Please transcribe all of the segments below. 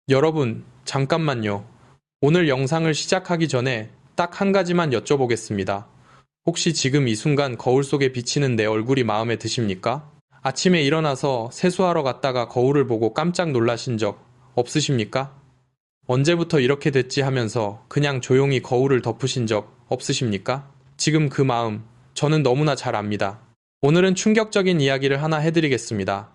여러분, 잠깐만요. 오늘 영상을 시작하기 전에 딱 한 가지만 여쭤보겠습니다. 혹시 지금 이 순간 거울 속에 비치는 내 얼굴이 마음에 드십니까? 아침에 일어나서 세수하러 갔다가 거울을 보고 깜짝 놀라신 적 없으십니까? 언제부터 이렇게 됐지 하면서 그냥 조용히 거울을 덮으신 적 없으십니까? 지금 그 마음, 저는 너무나 잘 압니다. 오늘은 충격적인 이야기를 하나 해드리겠습니다.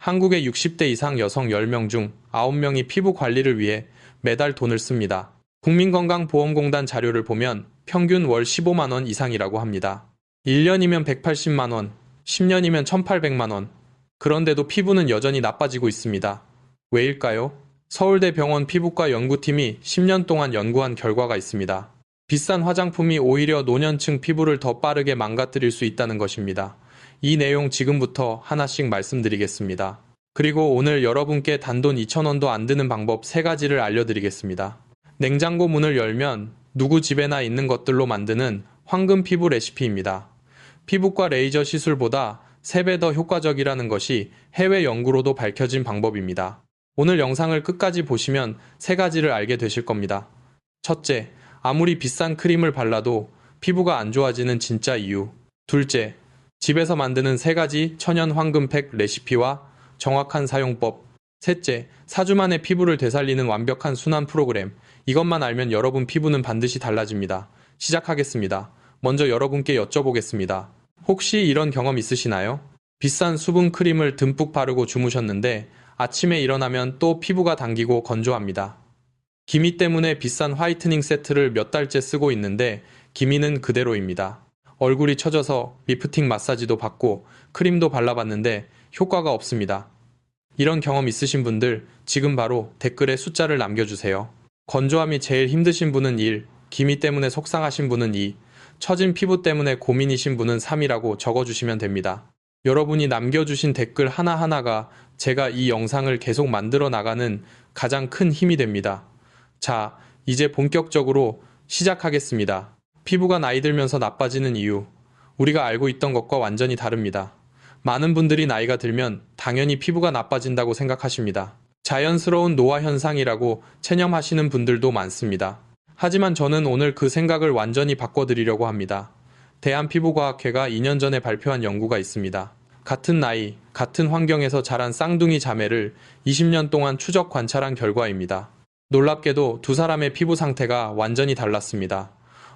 한국의 60대 이상 여성 10명 중 9명이 피부 관리를 위해 매달 돈을 씁니다. 국민건강보험공단 자료를 보면 평균 월 15만 원 이상이라고 합니다. 1년이면 180만 원, 10년이면 1800만 원. 그런데도 피부는 여전히 나빠지고 있습니다. 왜일까요? 서울대 병원 피부과 연구팀이 10년 동안 연구한 결과가 있습니다. 비싼 화장품이 오히려 노년층 피부를 더 빠르게 망가뜨릴 수 있다는 것입니다. 이 내용 지금부터 하나씩 말씀드리겠습니다. 그리고 오늘 여러분께 단돈 2,000원도 안 드는 방법 3가지를 알려드리겠습니다. 냉장고 문을 열면 누구 집에나 있는 것들로 만드는 황금 피부 레시피입니다. 피부과 레이저 시술보다 3배 더 효과적이라는 것이 해외 연구로도 밝혀진 방법입니다. 오늘 영상을 끝까지 보시면 3가지를 알게 되실 겁니다. 첫째, 아무리 비싼 크림을 발라도 피부가 안 좋아지는 진짜 이유. 둘째, 집에서 만드는 3가지 천연 황금팩 레시피와 정확한 사용법. 셋째, 4주 만에 피부를 되살리는 완벽한 순환 프로그램. 이것만 알면 여러분 피부는 반드시 달라집니다. 시작하겠습니다. 먼저 여러분께 여쭤보겠습니다. 혹시 이런 경험 있으시나요? 비싼 수분 크림을 듬뿍 바르고 주무셨는데 아침에 일어나면 또 피부가 당기고 건조합니다. 기미 때문에 비싼 화이트닝 세트를 몇 달째 쓰고 있는데 기미는 그대로입니다. 얼굴이 처져서 리프팅 마사지도 받고 크림도 발라봤는데 효과가 없습니다. 이런 경험 있으신 분들 지금 바로 댓글에 숫자를 남겨주세요. 건조함이 제일 힘드신 분은 1, 기미 때문에 속상하신 분은 2, 처진 피부 때문에 고민이신 분은 3이라고 적어주시면 됩니다. 여러분이 남겨주신 댓글 하나하나가 제가 이 영상을 계속 만들어 나가는 가장 큰 힘이 됩니다. 자, 이제 본격적으로 시작하겠습니다. 피부가 나이 들면서 나빠지는 이유. 우리가 알고 있던 것과 완전히 다릅니다. 많은 분들이 나이가 들면 당연히 피부가 나빠진다고 생각하십니다. 자연스러운 노화 현상이라고 체념하시는 분들도 많습니다. 하지만 저는 오늘 그 생각을 완전히 바꿔드리려고 합니다. 대한피부과학회가 2년 전에 발표한 연구가 있습니다. 같은 나이, 같은 환경에서 자란 쌍둥이 자매를 20년 동안 추적 관찰한 결과입니다. 놀랍게도 두 사람의 피부 상태가 완전히 달랐습니다.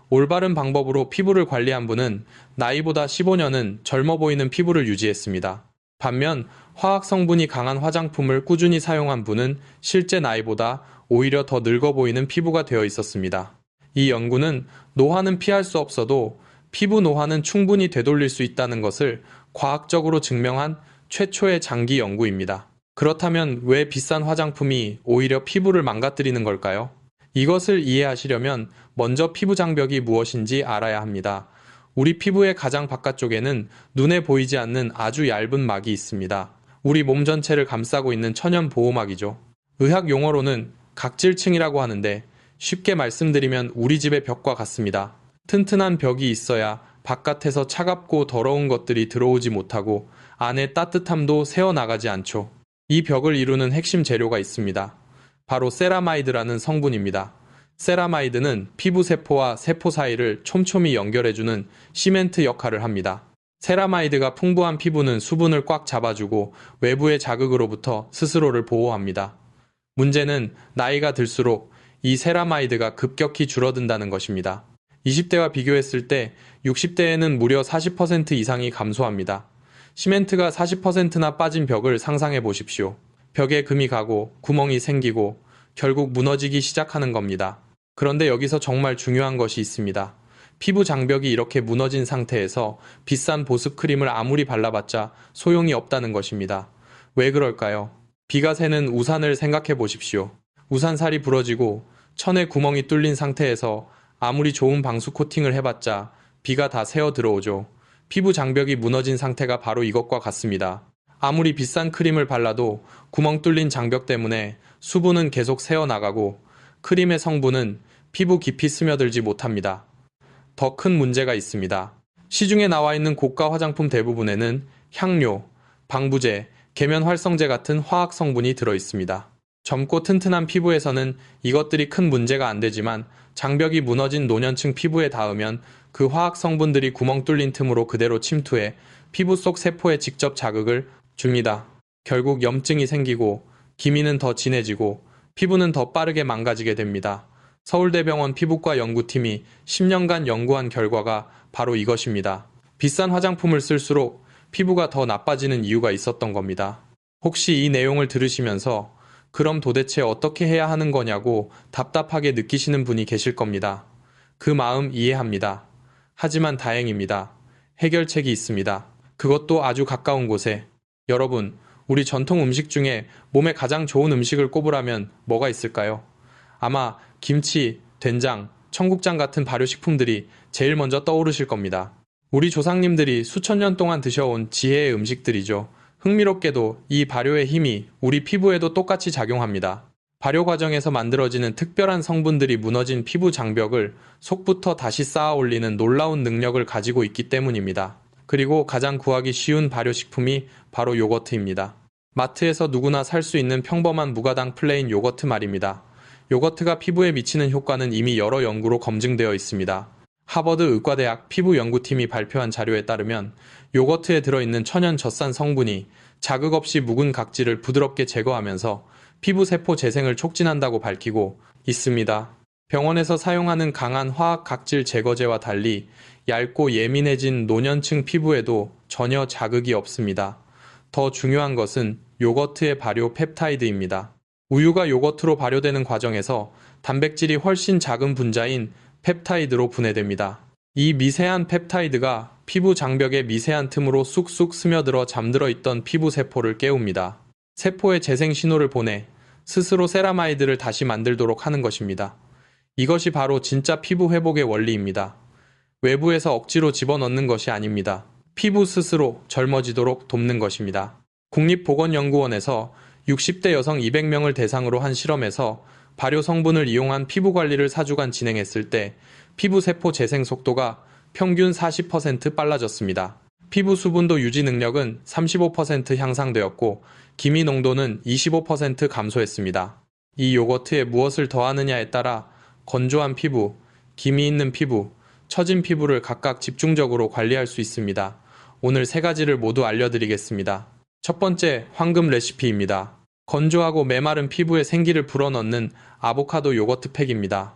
올바른 방법으로 피부를 관리한 분은 나이보다 15년은 젊어 보이는 피부를 유지했습니다. 반면 화학 성분이 강한 화장품을 꾸준히 사용한 분은 실제 나이보다 오히려 더 늙어 보이는 피부가 되어 있었습니다. 이 연구는 노화는 피할 수 없어도 피부 노화는 충분히 되돌릴 수 있다는 것을 과학적으로 증명한 최초의 장기 연구입니다. 그렇다면 왜 비싼 화장품이 오히려 피부를 망가뜨리는 걸까요? 이것을 이해하시려면 먼저 피부 장벽이 무엇인지 알아야 합니다. 우리 피부의 가장 바깥쪽에는 눈에 보이지 않는 아주 얇은 막이 있습니다. 우리 몸 전체를 감싸고 있는 천연 보호막이죠. 의학 용어로는 각질층이라고 하는데 쉽게 말씀드리면 우리 집의 벽과 같습니다. 튼튼한 벽이 있어야 바깥에서 차갑고 더러운 것들이 들어오지 못하고 안에 따뜻함도 새어나가지 않죠. 이 벽을 이루는 핵심 재료가 있습니다. 바로 세라마이드라는 성분입니다. 세라마이드는 피부 세포와 세포 사이를 촘촘히 연결해주는 시멘트 역할을 합니다. 세라마이드가 풍부한 피부는 수분을 꽉 잡아주고 외부의 자극으로부터 스스로를 보호합니다. 문제는 나이가 들수록 이 세라마이드가 급격히 줄어든다는 것입니다. 20대와 비교했을 때 60대에는 무려 40% 이상이 감소합니다. 시멘트가 40%나 빠진 벽을 상상해 보십시오. 벽에 금이 가고 구멍이 생기고 결국 무너지기 시작하는 겁니다. 그런데 여기서 정말 중요한 것이 있습니다. 피부 장벽이 이렇게 무너진 상태에서 비싼 보습 크림을 아무리 발라봤자 소용이 없다는 것입니다. 왜 그럴까요? 비가 새는 우산을 생각해 보십시오. 우산살이 부러지고 천에 구멍이 뚫린 상태에서 아무리 좋은 방수 코팅을 해봤자 비가 다 새어 들어오죠. 피부 장벽이 무너진 상태가 바로 이것과 같습니다. 아무리 비싼 크림을 발라도 구멍 뚫린 장벽 때문에 수분은 계속 새어나가고 크림의 성분은 피부 깊이 스며들지 못합니다. 더 큰 문제가 있습니다. 시중에 나와 있는 고가 화장품 대부분에는 향료, 방부제, 계면 활성제 같은 화학 성분이 들어 있습니다. 젊고 튼튼한 피부에서는 이것들이 큰 문제가 안 되지만 장벽이 무너진 노년층 피부에 닿으면 그 화학 성분들이 구멍 뚫린 틈으로 그대로 침투해 피부 속 세포에 직접 자극을 줍니다. 결국 염증이 생기고 기미는 더 진해지고 피부는 더 빠르게 망가지게 됩니다. 서울대병원 피부과 연구팀이 10년간 연구한 결과가 바로 이것입니다. 비싼 화장품을 쓸수록 피부가 더 나빠지는 이유가 있었던 겁니다. 혹시 이 내용을 들으시면서 그럼 도대체 어떻게 해야 하는 거냐고 답답하게 느끼시는 분이 계실 겁니다. 그 마음 이해합니다. 하지만 다행입니다. 해결책이 있습니다. 그것도 아주 가까운 곳에. 여러분, 우리 전통 음식 중에 몸에 가장 좋은 음식을 꼽으라면 뭐가 있을까요? 아마 김치, 된장, 청국장 같은 발효식품들이 제일 먼저 떠오르실 겁니다. 우리 조상님들이 수천 년 동안 드셔온 지혜의 음식들이죠. 흥미롭게도 이 발효의 힘이 우리 피부에도 똑같이 작용합니다. 발효 과정에서 만들어지는 특별한 성분들이 무너진 피부 장벽을 속부터 다시 쌓아 올리는 놀라운 능력을 가지고 있기 때문입니다. 그리고 가장 구하기 쉬운 발효식품이 바로 요거트입니다. 마트에서 누구나 살 수 있는 평범한 무가당 플레인 요거트 말입니다. 요거트가 피부에 미치는 효과는 이미 여러 연구로 검증되어 있습니다. 하버드 의과대학 피부연구팀이 발표한 자료에 따르면 요거트에 들어있는 천연 젖산 성분이 자극 없이 묵은 각질을 부드럽게 제거하면서 피부 세포 재생을 촉진한다고 밝히고 있습니다. 병원에서 사용하는 강한 화학 각질 제거제와 달리 얇고 예민해진 노년층 피부에도 전혀 자극이 없습니다. 더 중요한 것은 요거트의 발효 펩타이드입니다. 우유가 요거트로 발효되는 과정에서 단백질이 훨씬 작은 분자인 펩타이드로 분해됩니다. 이 미세한 펩타이드가 피부 장벽의 미세한 틈으로 쑥쑥 스며들어 잠들어 있던 피부 세포를 깨웁니다. 세포에 재생 신호를 보내 스스로 세라마이드를 다시 만들도록 하는 것입니다. 이것이 바로 진짜 피부 회복의 원리입니다. 외부에서 억지로 집어넣는 것이 아닙니다. 피부 스스로 젊어지도록 돕는 것입니다. 국립보건연구원에서 60대 여성 200명을 대상으로 한 실험에서 발효 성분을 이용한 피부 관리를 4주간 진행했을 때 피부 세포 재생 속도가 평균 40% 빨라졌습니다. 피부 수분도 유지 능력은 35% 향상되었고 기미 농도는 25% 감소했습니다. 이 요거트에 무엇을 더하느냐에 따라 건조한 피부, 기미 있는 피부, 처진 피부를 각각 집중적으로 관리할 수 있습니다. 오늘 세 가지를 모두 알려드리겠습니다. 첫 번째, 황금 레시피입니다. 건조하고 메마른 피부에 생기를 불어넣는 아보카도 요거트 팩입니다.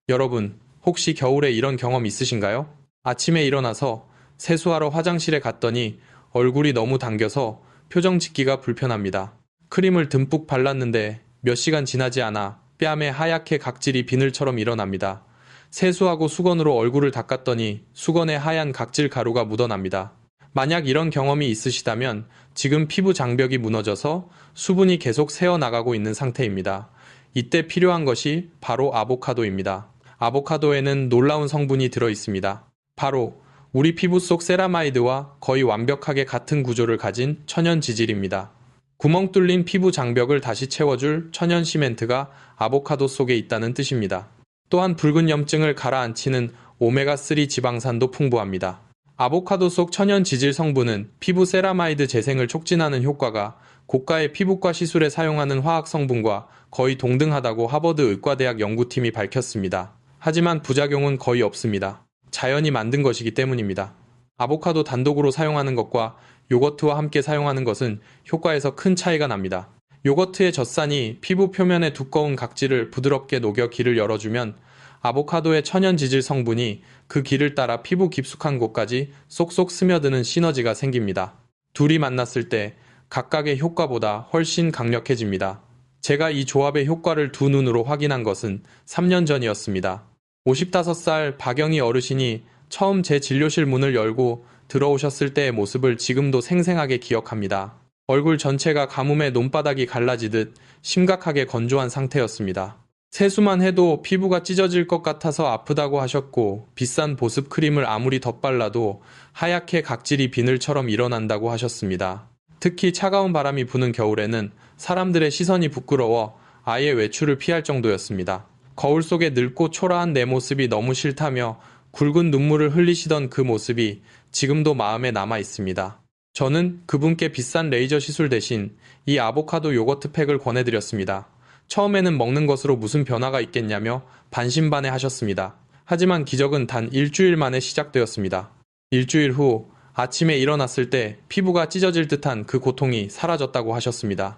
여러분, 혹시 겨울에 이런 경험 있으신가요? 아침에 일어나서 세수하러 화장실에 갔더니 얼굴이 너무 당겨서 표정 짓기가 불편합니다. 크림을 듬뿍 발랐는데 몇 시간 지나지 않아 뺨에 하얗게 각질이 비늘처럼 일어납니다. 세수하고 수건으로 얼굴을 닦았더니 수건에 하얀 각질 가루가 묻어납니다. 만약 이런 경험이 있으시다면 지금 피부 장벽이 무너져서 수분이 계속 새어나가고 있는 상태입니다. 이때 필요한 것이 바로 아보카도입니다. 아보카도에는 놀라운 성분이 들어 있습니다. 바로 우리 피부 속 세라마이드와 거의 완벽하게 같은 구조를 가진 천연 지질입니다. 구멍 뚫린 피부 장벽을 다시 채워줄 천연 시멘트가 아보카도 속에 있다는 뜻입니다. 또한 붉은 염증을 가라앉히는 오메가3 지방산도 풍부합니다. 아보카도 속 천연 지질 성분은 피부 세라마이드 재생을 촉진하는 효과가 고가의 피부과 시술에 사용하는 화학 성분과 거의 동등하다고 하버드 의과대학 연구팀이 밝혔습니다. 하지만 부작용은 거의 없습니다. 자연이 만든 것이기 때문입니다. 아보카도 단독으로 사용하는 것과 요거트와 함께 사용하는 것은 효과에서 큰 차이가 납니다. 요거트의 젖산이 피부 표면의 두꺼운 각질을 부드럽게 녹여 길을 열어주면 아보카도의 천연 지질 성분이 그 길을 따라 피부 깊숙한 곳까지 쏙쏙 스며드는 시너지가 생깁니다. 둘이 만났을 때 각각의 효과보다 훨씬 강력해집니다. 제가 이 조합의 효과를 두 눈으로 확인한 것은 3년 전이었습니다. 55살 박영희 어르신이 처음 제 진료실 문을 열고 들어오셨을 때의 모습을 지금도 생생하게 기억합니다. 얼굴 전체가 가뭄에 논바닥이 갈라지듯 심각하게 건조한 상태였습니다. 세수만 해도 피부가 찢어질 것 같아서 아프다고 하셨고 비싼 보습 크림을 아무리 덧발라도 하얗게 각질이 비늘처럼 일어난다고 하셨습니다. 특히 차가운 바람이 부는 겨울에는 사람들의 시선이 부끄러워 아예 외출을 피할 정도였습니다. 거울 속에 늙고 초라한 내 모습이 너무 싫다며 굵은 눈물을 흘리시던 그 모습이 지금도 마음에 남아 있습니다. 저는 그분께 비싼 레이저 시술 대신 이 아보카도 요거트 팩을 권해드렸습니다. 처음에는 먹는 것으로 무슨 변화가 있겠냐며 반신반의하셨습니다. 하지만 기적은 단 일주일 만에 시작되었습니다. 일주일 후 아침에 일어났을 때 피부가 찢어질 듯한 그 고통이 사라졌다고 하셨습니다.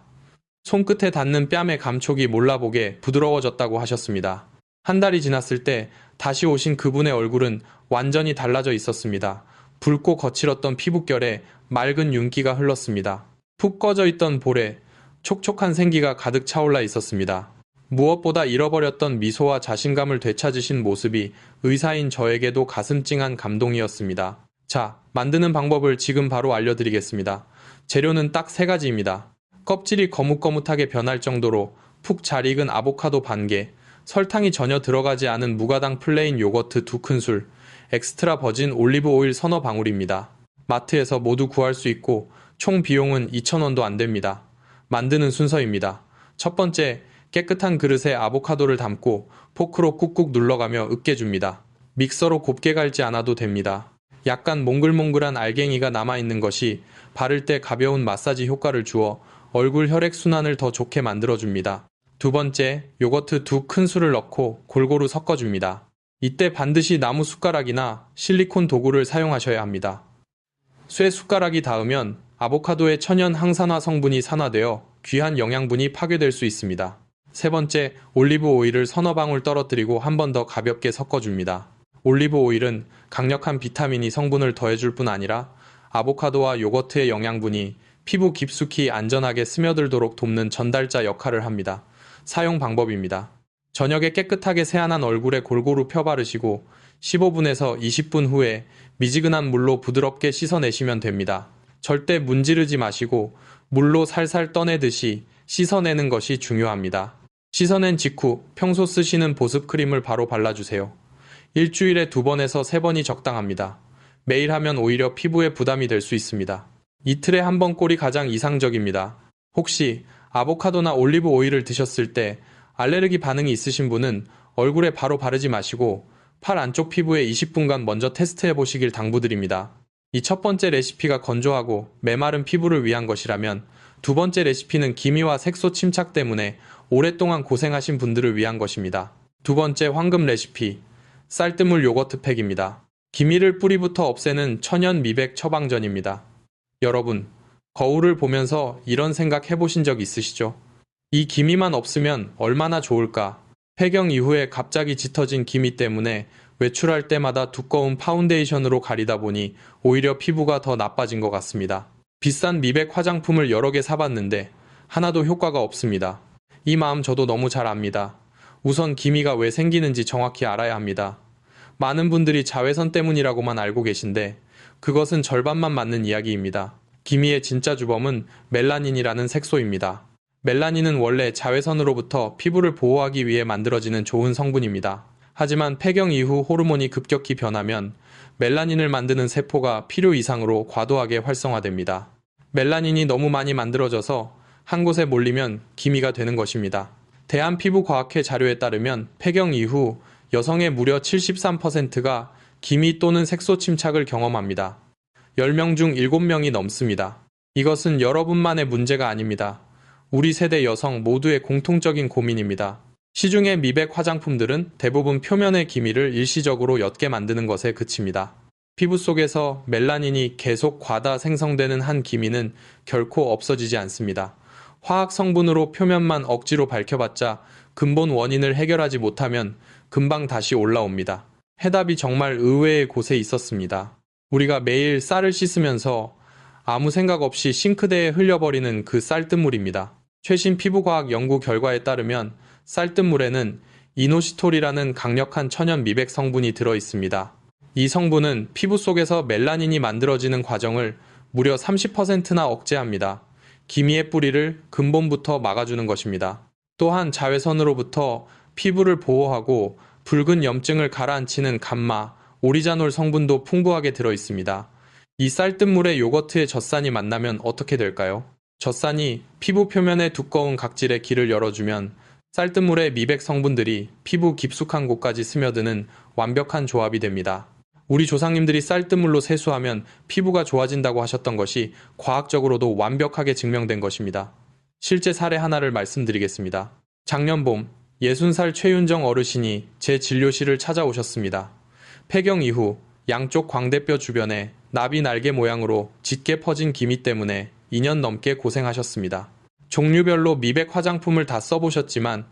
손끝에 닿는 뺨의 감촉이 몰라보게 부드러워졌다고 하셨습니다. 한 달이 지났을 때 다시 오신 그분의 얼굴은 완전히 달라져 있었습니다. 붉고 거칠었던 피부결에 맑은 윤기가 흘렀습니다. 푹 꺼져 있던 볼에 촉촉한 생기가 가득 차올라 있었습니다. 무엇보다 잃어버렸던 미소와 자신감을 되찾으신 모습이 의사인 저에게도 가슴 찡한 감동이었습니다. 자, 만드는 방법을 지금 바로 알려드리겠습니다. 재료는 딱 3가지입니다. 껍질이 거뭇거뭇하게 변할 정도로 푹 잘 익은 아보카도 반개, 설탕이 전혀 들어가지 않은 무가당 플레인 요거트 2큰술, 엑스트라 버진 올리브 오일 서너 방울입니다. 마트에서 모두 구할 수 있고 총 비용은 2,000원도 안 됩니다. 만드는 순서입니다. 첫 번째, 깨끗한 그릇에 아보카도를 담고 포크로 꾹꾹 눌러가며 으깨줍니다. 믹서로 곱게 갈지 않아도 됩니다. 약간 몽글몽글한 알갱이가 남아있는 것이 바를 때 가벼운 마사지 효과를 주어 얼굴 혈액순환을 더 좋게 만들어줍니다. 두 번째, 요거트 2큰술을 넣고 골고루 섞어줍니다. 이때 반드시 나무 숟가락이나 실리콘 도구를 사용하셔야 합니다. 쇠 숟가락이 닿으면 아보카도의 천연 항산화 성분이 산화되어 귀한 영양분이 파괴될 수 있습니다. 세 번째, 올리브 오일을 서너 방울 떨어뜨리고 한 번 더 가볍게 섞어줍니다. 올리브 오일은 강력한 비타민이 성분을 더해줄 뿐 아니라 아보카도와 요거트의 영양분이 피부 깊숙이 안전하게 스며들도록 돕는 전달자 역할을 합니다. 사용 방법입니다. 저녁에 깨끗하게 세안한 얼굴에 골고루 펴바르시고 15분에서 20분 후에 미지근한 물로 부드럽게 씻어내시면 됩니다. 절대 문지르지 마시고 물로 살살 떠내듯이 씻어내는 것이 중요합니다. 씻어낸 직후 평소 쓰시는 보습크림을 바로 발라주세요. 일주일에 2번에서 3번이 적당합니다. 매일 하면 오히려 피부에 부담이 될 수 있습니다. 이틀에 한 번 꼴이 가장 이상적입니다. 혹시 아보카도나 올리브 오일을 드셨을 때 알레르기 반응이 있으신 분은 얼굴에 바로 바르지 마시고 팔 안쪽 피부에 20분간 먼저 테스트해 보시길 당부드립니다. 이 첫 번째 레시피가 건조하고 메마른 피부를 위한 것이라면 두 번째 레시피는 기미와 색소 침착 때문에 오랫동안 고생하신 분들을 위한 것입니다. 두 번째 황금 레시피, 쌀뜨물 요거트 팩입니다. 기미를 뿌리부터 없애는 천연 미백 처방전입니다. 여러분, 거울을 보면서 이런 생각 해보신 적 있으시죠? 이 기미만 없으면 얼마나 좋을까? 폐경 이후에 갑자기 짙어진 기미 때문에 외출할 때마다 두꺼운 파운데이션으로 가리다 보니 오히려 피부가 더 나빠진 것 같습니다. 비싼 미백 화장품을 여러 개 사봤는데 하나도 효과가 없습니다. 이 마음 저도 너무 잘 압니다. 우선 기미가 왜 생기는지 정확히 알아야 합니다. 많은 분들이 자외선 때문이라고만 알고 계신데 그것은 절반만 맞는 이야기입니다. 기미의 진짜 주범은 멜라닌이라는 색소입니다. 멜라닌은 원래 자외선으로부터 피부를 보호하기 위해 만들어지는 좋은 성분입니다. 하지만 폐경 이후 호르몬이 급격히 변하면 멜라닌을 만드는 세포가 필요 이상으로 과도하게 활성화됩니다. 멜라닌이 너무 많이 만들어져서 한 곳에 몰리면 기미가 되는 것입니다. 대한피부과학회 자료에 따르면 폐경 이후 여성의 무려 73%가 기미 또는 색소 침착을 경험합니다. 10명 중 7명이 넘습니다. 이것은 여러분만의 문제가 아닙니다. 우리 세대 여성 모두의 공통적인 고민입니다. 시중의 미백 화장품들은 대부분 표면의 기미를 일시적으로 옅게 만드는 것에 그칩니다. 피부 속에서 멜라닌이 계속 과다 생성되는 한 기미는 결코 없어지지 않습니다. 화학 성분으로 표면만 억지로 밝혀봤자 근본 원인을 해결하지 못하면 금방 다시 올라옵니다. 해답이 정말 의외의 곳에 있었습니다. 우리가 매일 쌀을 씻으면서 아무 생각 없이 싱크대에 흘려버리는 그 쌀뜨물입니다. 최신 피부과학 연구 결과에 따르면 쌀뜨물에는 이노시톨이라는 강력한 천연 미백 성분이 들어 있습니다. 이 성분은 피부 속에서 멜라닌이 만들어지는 과정을 무려 30%나 억제합니다. 기미의 뿌리를 근본부터 막아주는 것입니다. 또한 자외선으로부터 피부를 보호하고 붉은 염증을 가라앉히는 감마, 오리자놀 성분도 풍부하게 들어 있습니다. 이 쌀뜨물에 요거트의 젖산이 만나면 어떻게 될까요? 젖산이 피부 표면의 두꺼운 각질에 길을 열어주면 쌀뜨물의 미백 성분들이 피부 깊숙한 곳까지 스며드는 완벽한 조합이 됩니다. 우리 조상님들이 쌀뜨물로 세수하면 피부가 좋아진다고 하셨던 것이 과학적으로도 완벽하게 증명된 것입니다. 실제 사례 하나를 말씀드리겠습니다. 작년 봄 60살 최윤정 어르신이 제 진료실을 찾아오셨습니다. 폐경 이후 양쪽 광대뼈 주변에 나비 날개 모양으로 짙게 퍼진 기미 때문에 2년 넘게 고생하셨습니다. 종류별로 미백 화장품을 다 써보셨지만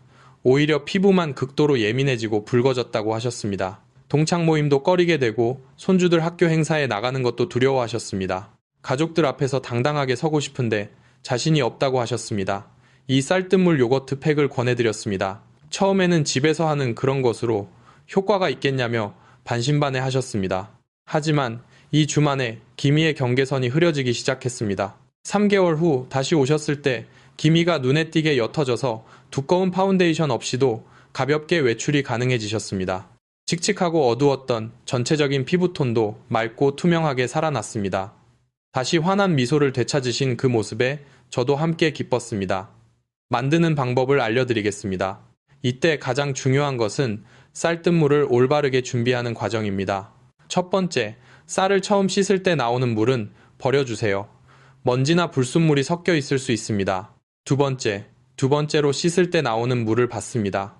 오히려 피부만 극도로 예민해지고 붉어졌다고 하셨습니다. 동창 모임도 꺼리게 되고 손주들 학교 행사에 나가는 것도 두려워하셨습니다. 가족들 앞에서 당당하게 서고 싶은데 자신이 없다고 하셨습니다. 이 쌀뜨물 요거트 팩을 권해드렸습니다. 처음에는 집에서 하는 그런 것으로 효과가 있겠냐며 반신반의 하셨습니다. 하지만 이 주 만에 기미의 경계선이 흐려지기 시작했습니다. 3개월 후 다시 오셨을 때 기미가 눈에 띄게 옅어져서 두꺼운 파운데이션 없이도 가볍게 외출이 가능해지셨습니다. 칙칙하고 어두웠던 전체적인 피부톤도 맑고 투명하게 살아났습니다. 다시 환한 미소를 되찾으신 그 모습에 저도 함께 기뻤습니다. 만드는 방법을 알려드리겠습니다. 이때 가장 중요한 것은 쌀뜨물을 올바르게 준비하는 과정입니다. 첫 번째, 쌀을 처음 씻을 때 나오는 물은 버려주세요. 먼지나 불순물이 섞여 있을 수 있습니다. 두 번째로 씻을 때 나오는 물을 받습니다.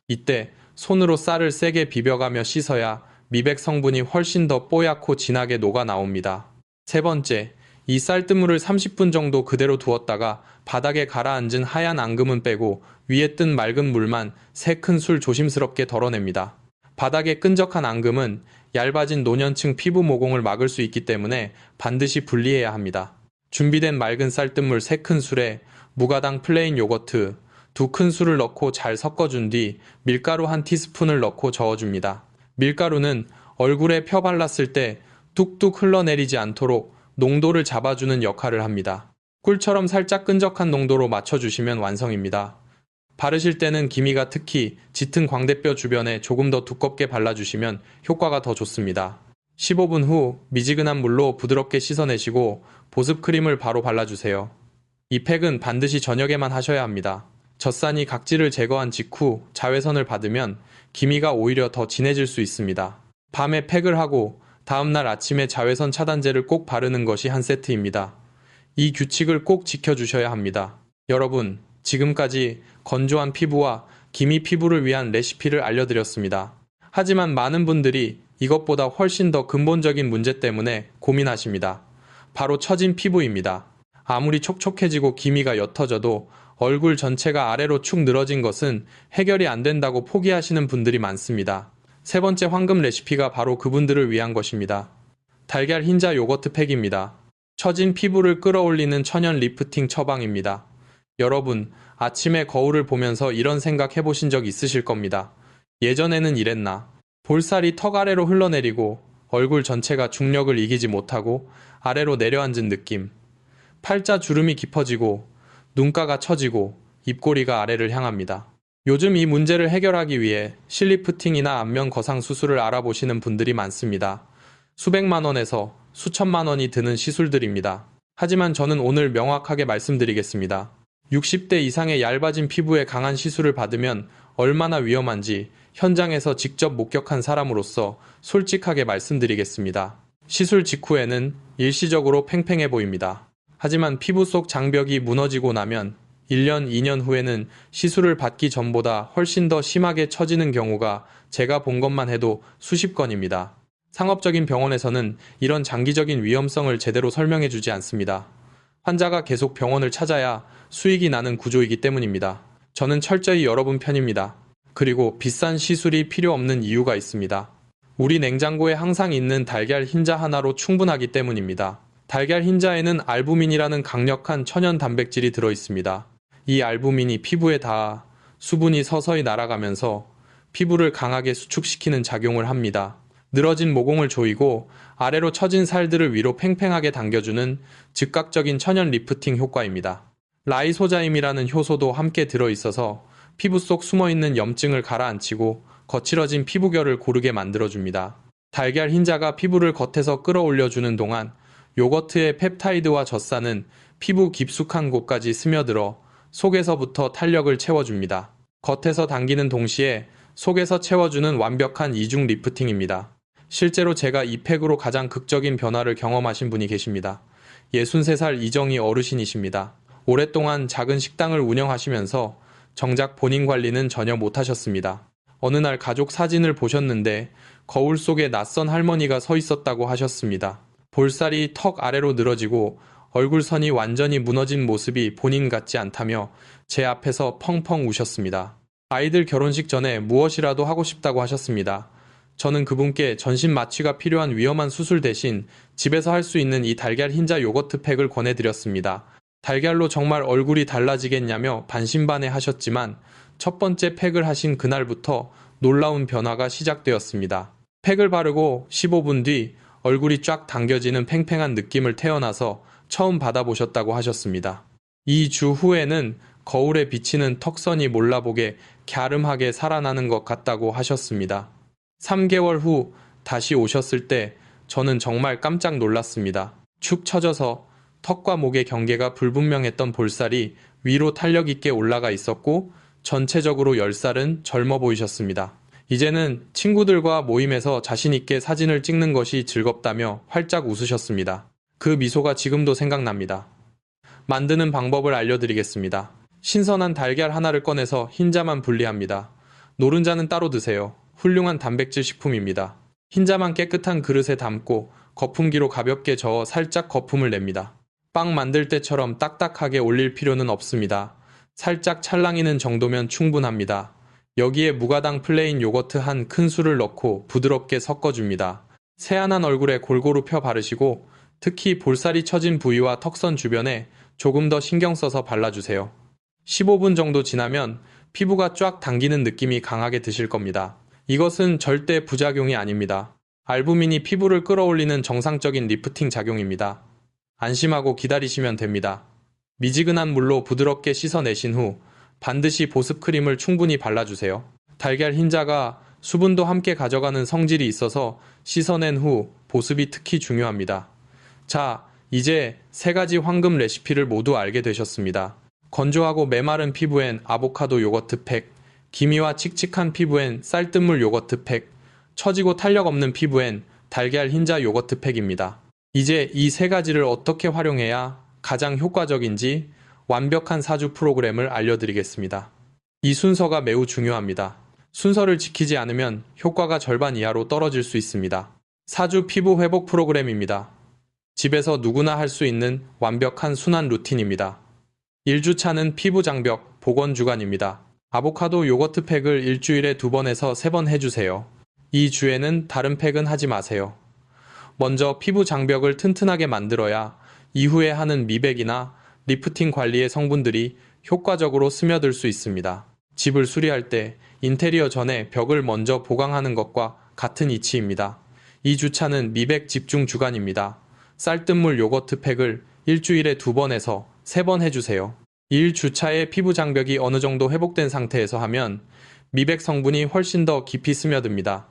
이때 손으로 쌀을 세게 비벼가며 씻어야 미백 성분이 훨씬 더 뽀얗고 진하게 녹아 나옵니다. 세 번째, 이 쌀뜨물을 30분 정도 그대로 두었다가 바닥에 가라앉은 하얀 앙금은 빼고 위에 뜬 맑은 물만 3큰술 조심스럽게 덜어냅니다. 바닥에 끈적한 앙금은 얇아진 노년층 피부 모공을 막을 수 있기 때문에 반드시 분리해야 합니다. 준비된 맑은 쌀뜨물 3큰술에 무가당 플레인 요거트 2큰술을 넣고 잘 섞어준 뒤 밀가루 1티스푼을 넣고 저어줍니다. 밀가루는 얼굴에 펴 발랐을 때 뚝뚝 흘러내리지 않도록 농도를 잡아주는 역할을 합니다. 꿀처럼 살짝 끈적한 농도로 맞춰주시면 완성입니다. 바르실 때는 기미가 특히 짙은 광대뼈 주변에 조금 더 두껍게 발라주시면 효과가 더 좋습니다. 15분 후 미지근한 물로 부드럽게 씻어내시고 보습 크림을 바로 발라주세요. 이 팩은 반드시 저녁에만 하셔야 합니다. 젖산이 각질을 제거한 직후 자외선을 받으면 기미가 오히려 더 진해질 수 있습니다. 밤에 팩을 하고 다음날 아침에 자외선 차단제를 꼭 바르는 것이 한 세트입니다. 이 규칙을 꼭 지켜주셔야 합니다. 여러분, 지금까지 건조한 피부와 기미 피부를 위한 레시피를 알려드렸습니다. 하지만 많은 분들이 이것보다 훨씬 더 근본적인 문제 때문에 고민하십니다. 바로 처진 피부입니다. 아무리 촉촉해지고 기미가 옅어져도 얼굴 전체가 아래로 축 늘어진 것은 해결이 안 된다고 포기하시는 분들이 많습니다. 세 번째 황금 레시피가 바로 그분들을 위한 것입니다. 달걀 흰자 요거트 팩입니다. 처진 피부를 끌어올리는 천연 리프팅 처방입니다. 여러분, 아침에 거울을 보면서 이런 생각 해보신 적 있으실 겁니다. 예전에는 이랬나? 볼살이 턱 아래로 흘러내리고 얼굴 전체가 중력을 이기지 못하고 아래로 내려앉은 느낌. 팔자 주름이 깊어지고 눈가가 처지고 입꼬리가 아래를 향합니다. 요즘 이 문제를 해결하기 위해 실리프팅이나 안면 거상 수술을 알아보시는 분들이 많습니다. 수백만 원에서 수천만 원이 드는 시술들입니다. 하지만 저는 오늘 명확하게 말씀드리겠습니다. 60대 이상의 얇아진 피부에 강한 시술을 받으면 얼마나 위험한지 현장에서 직접 목격한 사람으로서 솔직하게 말씀드리겠습니다. 시술 직후에는 일시적으로 팽팽해 보입니다. 하지만 피부 속 장벽이 무너지고 나면 1년, 2년 후에는 시술을 받기 전보다 훨씬 더 심하게 처지는 경우가 제가 본 것만 해도 수십 건입니다. 상업적인 병원에서는 이런 장기적인 위험성을 제대로 설명해주지 않습니다. 환자가 계속 병원을 찾아야 수익이 나는 구조이기 때문입니다. 저는 철저히 여러분 편입니다. 그리고 비싼 시술이 필요 없는 이유가 있습니다. 우리 냉장고에 항상 있는 달걀 흰자 하나로 충분하기 때문입니다. 달걀 흰자에는 알부민이라는 강력한 천연 단백질이 들어있습니다. 이 알부민이 피부에 닿아 수분이 서서히 날아가면서 피부를 강하게 수축시키는 작용을 합니다. 늘어진 모공을 조이고 아래로 처진 살들을 위로 팽팽하게 당겨주는 즉각적인 천연 리프팅 효과입니다. 라이소자임이라는 효소도 함께 들어있어서 피부 속 숨어있는 염증을 가라앉히고 거칠어진 피부결을 고르게 만들어줍니다. 달걀 흰자가 피부를 겉에서 끌어올려주는 동안 요거트의 펩타이드와 젖산은 피부 깊숙한 곳까지 스며들어 속에서부터 탄력을 채워줍니다. 겉에서 당기는 동시에 속에서 채워주는 완벽한 이중 리프팅입니다. 실제로 제가 이 팩으로 가장 극적인 변화를 경험하신 분이 계십니다. 63살 이정희 어르신이십니다. 오랫동안 작은 식당을 운영하시면서 정작 본인 관리는 전혀 못하셨습니다. 어느 날 가족 사진을 보셨는데 거울 속에 낯선 할머니가 서 있었다고 하셨습니다. 볼살이 턱 아래로 늘어지고 얼굴선이 완전히 무너진 모습이 본인 같지 않다며 제 앞에서 펑펑 우셨습니다. 아이들 결혼식 전에 무엇이라도 하고 싶다고 하셨습니다. 저는 그분께 전신 마취가 필요한 위험한 수술 대신 집에서 할 수 있는 이 달걀 흰자 요거트 팩을 권해드렸습니다. 달걀로 정말 얼굴이 달라지겠냐며 반신반의 하셨지만 첫 번째 팩을 하신 그날부터 놀라운 변화가 시작되었습니다. 팩을 바르고 15분 뒤 얼굴이 쫙 당겨지는 팽팽한 느낌을 태어나서 처음 받아보셨다고 하셨습니다. 2주 후에는 거울에 비치는 턱선이 몰라보게 갸름하게 살아나는 것 같다고 하셨습니다. 3개월 후 다시 오셨을 때 저는 정말 깜짝 놀랐습니다. 축 처져서 턱과 목의 경계가 불분명했던 볼살이 위로 탄력 있게 올라가 있었고 전체적으로 10살은 젊어 보이셨습니다. 이제는 친구들과 모임에서 자신 있게 사진을 찍는 것이 즐겁다며 활짝 웃으셨습니다. 그 미소가 지금도 생각납니다. 만드는 방법을 알려드리겠습니다. 신선한 달걀 하나를 꺼내서 흰자만 분리합니다. 노른자는 따로 드세요. 훌륭한 단백질 식품입니다. 흰자만 깨끗한 그릇에 담고 거품기로 가볍게 저어 살짝 거품을 냅니다. 빵 만들 때처럼 딱딱하게 올릴 필요는 없습니다. 살짝 찰랑이는 정도면 충분합니다. 여기에 무가당 플레인 요거트 한 큰술을 넣고 부드럽게 섞어줍니다. 새하얀 얼굴에 골고루 펴 바르시고 특히 볼살이 처진 부위와 턱선 주변에 조금 더 신경 써서 발라주세요. 15분 정도 지나면 피부가 쫙 당기는 느낌이 강하게 드실 겁니다. 이것은 절대 부작용이 아닙니다. 알부민이 피부를 끌어올리는 정상적인 리프팅 작용입니다. 안심하고 기다리시면 됩니다. 미지근한 물로 부드럽게 씻어내신 후 반드시 보습크림을 충분히 발라주세요. 달걀 흰자가 수분도 함께 가져가는 성질이 있어서 씻어낸 후 보습이 특히 중요합니다. 자, 이제 3가지 황금 레시피를 모두 알게 되셨습니다. 건조하고 메마른 피부엔 아보카도 요거트 팩, 기미와 칙칙한 피부엔 쌀뜨물 요거트 팩, 처지고 탄력 없는 피부엔 달걀 흰자 요거트 팩입니다. 이제 이 3가지를 어떻게 활용해야 가장 효과적인지 완벽한 사주 프로그램을 알려드리겠습니다. 이 순서가 매우 중요합니다. 순서를 지키지 않으면 효과가 절반 이하로 떨어질 수 있습니다. 사주 피부 회복 프로그램입니다. 집에서 누구나 할 수 있는 완벽한 순환 루틴입니다. 1주차는 피부 장벽 복원 주간입니다. 아보카도 요거트 팩을 일주일에 2번에서 3번 해주세요. 2주에는 다른 팩은 하지 마세요. 먼저 피부 장벽을 튼튼하게 만들어야 이후에 하는 미백이나 리프팅 관리의 성분들이 효과적으로 스며들 수 있습니다. 집을 수리할 때 인테리어 전에 벽을 먼저 보강하는 것과 같은 이치입니다. 2주차는 미백 집중 주간입니다. 쌀뜨물 요거트 팩을 일주일에 2번에서 3번 해주세요. 1주차에 피부 장벽이 어느 정도 회복된 상태에서 하면 미백 성분이 훨씬 더 깊이 스며듭니다.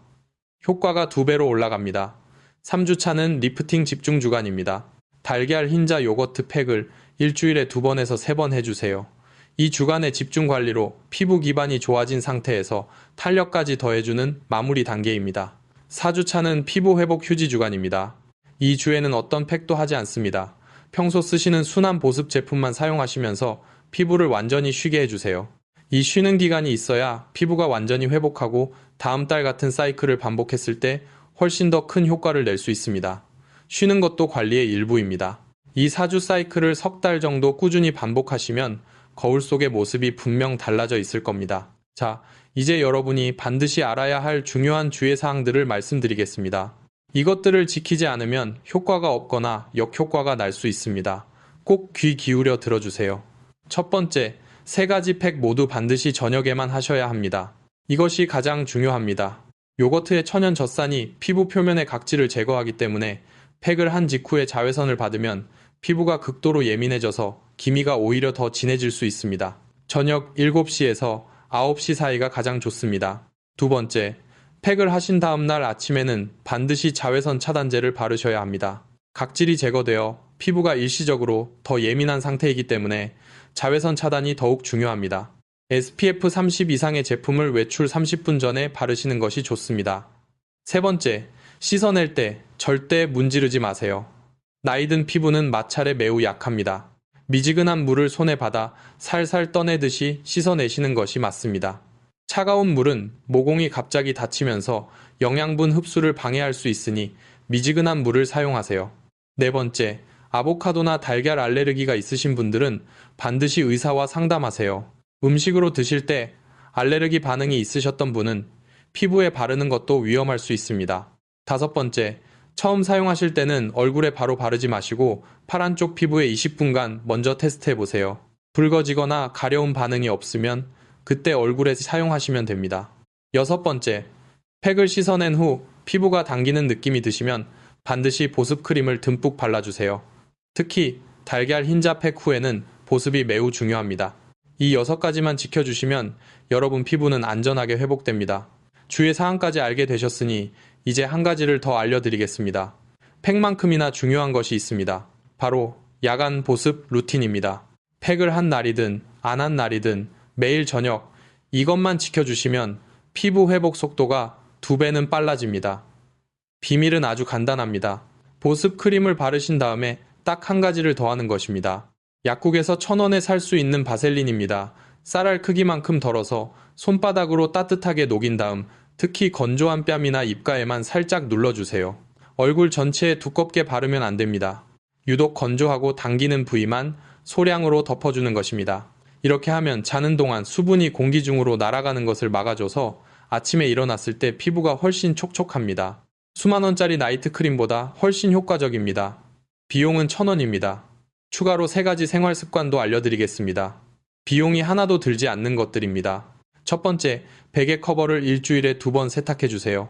효과가 2배로 올라갑니다. 3주차는 리프팅 집중 주간입니다. 달걀 흰자 요거트 팩을 일주일에 2번에서 3번 해주세요. 이 주간의 집중 관리로 피부 기반이 좋아진 상태에서 탄력까지 더해주는 마무리 단계입니다. 4주차는 피부 회복 휴지 주간입니다. 이 주에는 어떤 팩도 하지 않습니다. 평소 쓰시는 순한 보습 제품만 사용하시면서 피부를 완전히 쉬게 해주세요. 이 쉬는 기간이 있어야 피부가 완전히 회복하고 다음 달 같은 사이클을 반복했을 때 훨씬 더 큰 효과를 낼 수 있습니다. 쉬는 것도 관리의 일부입니다. 이 4주 사이클을 3달 정도 꾸준히 반복하시면 거울 속의 모습이 분명 달라져 있을 겁니다. 자, 이제 여러분이 반드시 알아야 할 중요한 주의사항들을 말씀드리겠습니다. 이것들을 지키지 않으면 효과가 없거나 역효과가 날 수 있습니다. 꼭 귀 기울여 들어주세요. 첫 번째, 3가지 팩 모두 반드시 저녁에만 하셔야 합니다. 이것이 가장 중요합니다. 요거트의 천연 젖산이 피부 표면의 각질을 제거하기 때문에 팩을 한 직후에 자외선을 받으면 피부가 극도로 예민해져서 기미가 오히려 더 진해질 수 있습니다. 저녁 7시에서 9시 사이가 가장 좋습니다. 두 번째, 팩을 하신 다음 날 아침에는 반드시 자외선 차단제를 바르셔야 합니다. 각질이 제거되어 피부가 일시적으로 더 예민한 상태이기 때문에 자외선 차단이 더욱 중요합니다. SPF 30 이상의 제품을 외출 30분 전에 바르시는 것이 좋습니다. 세 번째, 씻어낼 때 절대 문지르지 마세요. 나이 든 피부는 마찰에 매우 약합니다. 미지근한 물을 손에 받아 살살 떠내듯이 씻어내시는 것이 맞습니다. 차가운 물은 모공이 갑자기 닫히면서 영양분 흡수를 방해할 수 있으니 미지근한 물을 사용하세요. 네 번째, 아보카도나 달걀 알레르기가 있으신 분들은 반드시 의사와 상담하세요. 음식으로 드실 때 알레르기 반응이 있으셨던 분은 피부에 바르는 것도 위험할 수 있습니다. 다섯 번째, 처음 사용하실 때는 얼굴에 바로 바르지 마시고 파란 쪽 피부에 20분간 먼저 테스트해 보세요. 붉어지거나 가려운 반응이 없으면 그때 얼굴에 사용하시면 됩니다. 여섯 번째, 팩을 씻어낸 후 피부가 당기는 느낌이 드시면 반드시 보습 크림을 듬뿍 발라주세요. 특히 달걀 흰자 팩 후에는 보습이 매우 중요합니다. 이 6가지만 지켜주시면 여러분 피부는 안전하게 회복됩니다. 주의 사항까지 알게 되셨으니 이제 한 가지를 더 알려드리겠습니다. 팩만큼이나 중요한 것이 있습니다. 바로 야간 보습 루틴입니다. 팩을 한 날이든 안 한 날이든 매일 저녁 이것만 지켜주시면 피부 회복 속도가 2배는 빨라집니다. 비밀은 아주 간단합니다. 보습 크림을 바르신 다음에 딱 한 가지를 더 하는 것입니다. 약국에서 1,000원에 살 수 있는 바셀린입니다. 쌀알 크기만큼 덜어서 손바닥으로 따뜻하게 녹인 다음 특히 건조한 뺨이나 입가에만 살짝 눌러주세요. 얼굴 전체에 두껍게 바르면 안 됩니다. 유독 건조하고 당기는 부위만 소량으로 덮어주는 것입니다. 이렇게 하면 자는 동안 수분이 공기 중으로 날아가는 것을 막아줘서 아침에 일어났을 때 피부가 훨씬 촉촉합니다. 수만 원짜리 나이트 크림보다 훨씬 효과적입니다. 비용은 1,000원입니다. 추가로 3가지 생활 습관도 알려드리겠습니다. 비용이 하나도 들지 않는 것들입니다. 첫 번째, 베개 커버를 일주일에 2번 세탁해주세요.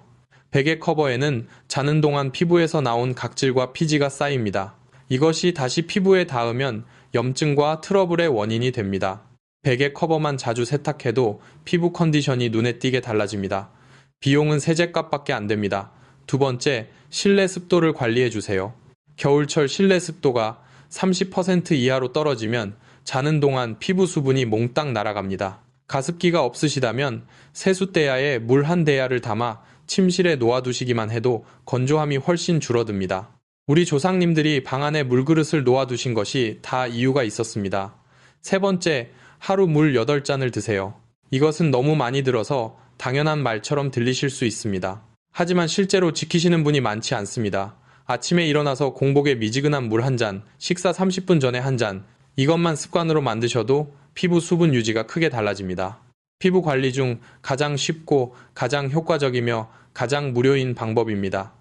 베개 커버에는 자는 동안 피부에서 나온 각질과 피지가 쌓입니다. 이것이 다시 피부에 닿으면 염증과 트러블의 원인이 됩니다. 베개 커버만 자주 세탁해도 피부 컨디션이 눈에 띄게 달라집니다. 비용은 세제값밖에 안 됩니다. 두 번째, 실내 습도를 관리해주세요. 겨울철 실내 습도가 30% 이하로 떨어지면 자는 동안 피부 수분이 몽땅 날아갑니다. 가습기가 없으시다면 세숫대야에 물 한 대야를 담아 침실에 놓아두시기만 해도 건조함이 훨씬 줄어듭니다. 우리 조상님들이 방 안에 물그릇을 놓아두신 것이 다 이유가 있었습니다. 세 번째, 하루 물 8잔을 드세요. 이것은 너무 많이 들어서 당연한 말처럼 들리실 수 있습니다. 하지만 실제로 지키시는 분이 많지 않습니다. 아침에 일어나서 공복에 미지근한 물 한 잔, 식사 30분 전에 한 잔, 이것만 습관으로 만드셔도 피부 수분 유지가 크게 달라집니다. 피부 관리 중 가장 쉽고 가장 효과적이며 가장 무료인 방법입니다.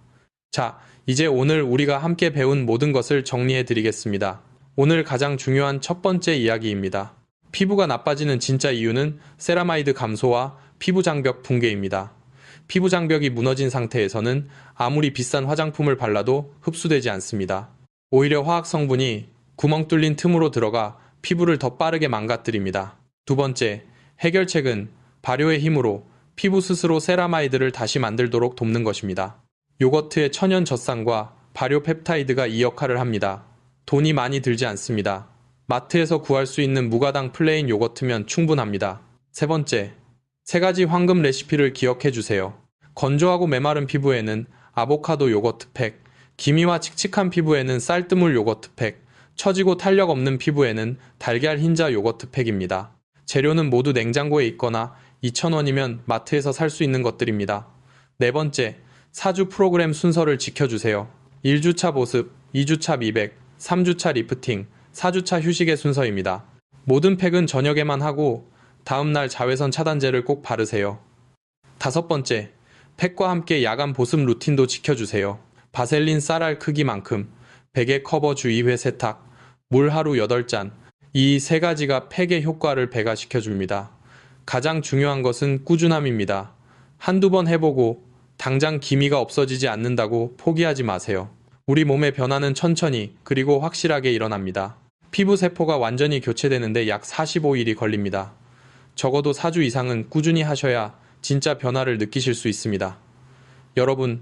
자, 이제 오늘 우리가 함께 배운 모든 것을 정리해 드리겠습니다. 오늘 가장 중요한 첫 번째 이야기입니다. 피부가 나빠지는 진짜 이유는 세라마이드 감소와 피부 장벽 붕괴입니다. 피부 장벽이 무너진 상태에서는 아무리 비싼 화장품을 발라도 흡수되지 않습니다. 오히려 화학 성분이 구멍 뚫린 틈으로 들어가 피부를 더 빠르게 망가뜨립니다. 두 번째, 해결책은 발효의 힘으로 피부 스스로 세라마이드를 다시 만들도록 돕는 것입니다. 요거트의 천연 젖산과 발효 펩타이드가 이 역할을 합니다. 돈이 많이 들지 않습니다. 마트에서 구할 수 있는 무가당 플레인 요거트면 충분합니다. 세 번째, 3가지 황금 레시피를 기억해 주세요. 건조하고 메마른 피부에는 아보카도 요거트 팩, 기미와 칙칙한 피부에는 쌀뜨물 요거트 팩, 처지고 탄력 없는 피부에는 달걀 흰자 요거트 팩입니다. 재료는 모두 냉장고에 있거나 2,000원이면 마트에서 살 수 있는 것들입니다. 네 번째, 4주 프로그램 순서를 지켜주세요. 1주차 보습, 2주차 미백, 3주차 리프팅, 4주차 휴식의 순서입니다. 모든 팩은 저녁에만 하고 다음날 자외선 차단제를 꼭 바르세요. 다섯 번째, 팩과 함께 야간 보습 루틴도 지켜주세요. 바셀린 쌀알 크기만큼, 베개 커버 주 2회 세탁, 물 하루 8잔, 이 3가지가 팩의 효과를 배가시켜줍니다. 가장 중요한 것은 꾸준함입니다. 한두 번 해보고 당장 기미가 없어지지 않는다고 포기하지 마세요. 우리 몸의 변화는 천천히 그리고 확실하게 일어납니다. 피부 세포가 완전히 교체되는데 약 45일이 걸립니다. 적어도 4주 이상은 꾸준히 하셔야 진짜 변화를 느끼실 수 있습니다. 여러분,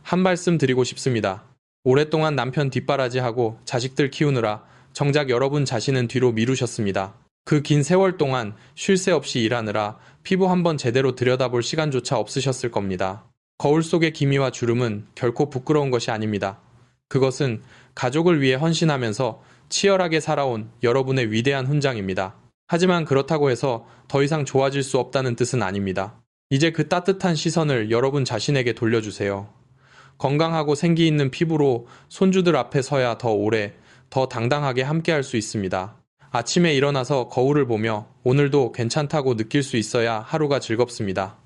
한 말씀 드리고 싶습니다. 오랫동안 남편 뒷바라지하고 자식들 키우느라 정작 여러분 자신은 뒤로 미루셨습니다. 그 긴 세월 동안 쉴 새 없이 일하느라 피부 한번 제대로 들여다볼 시간조차 없으셨을 겁니다. 거울 속의 기미와 주름은 결코 부끄러운 것이 아닙니다. 그것은 가족을 위해 헌신하면서 치열하게 살아온 여러분의 위대한 훈장입니다. 하지만 그렇다고 해서 더 이상 좋아질 수 없다는 뜻은 아닙니다. 이제 그 따뜻한 시선을 여러분 자신에게 돌려주세요. 건강하고 생기 있는 피부로 손주들 앞에 서야 더 오래, 더 당당하게 함께할 수 있습니다. 아침에 일어나서 거울을 보며 오늘도 괜찮다고 느낄 수 있어야 하루가 즐겁습니다.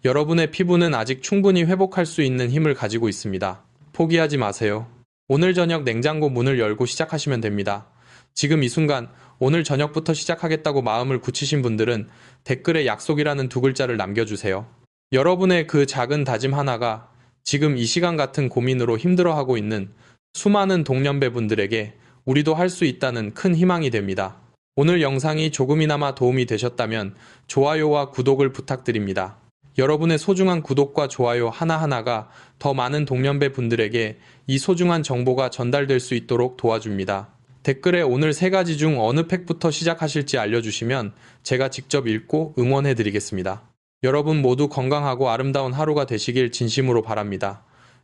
여러분의 피부는 아직 충분히 회복할 수 있는 힘을 가지고 있습니다. 포기하지 마세요. 오늘 저녁 냉장고 문을 열고 시작하시면 됩니다. 지금 이 순간 오늘 저녁부터 시작하겠다고 마음을 굳히신 분들은 댓글에 약속이라는 두 글자를 남겨주세요. 여러분의 그 작은 다짐 하나가 지금 이 시간 같은 고민으로 힘들어하고 있는 수많은 동년배분들에게 우리도 할 수 있다는 큰 희망이 됩니다. 오늘 영상이 조금이나마 도움이 되셨다면 좋아요와 구독을 부탁드립니다. 여러분의 소중한 구독과 좋아요 하나하나가 더 많은 동년배 분들에게 이 소중한 정보가 전달될 수 있도록 도와줍니다. 댓글에 오늘 3가지 중 어느 팩부터 시작하실지 알려주시면 제가 직접 읽고 응원해드리겠습니다. 여러분 모두 건강하고 아름다운 하루가 되시길 진심으로 바랍니다.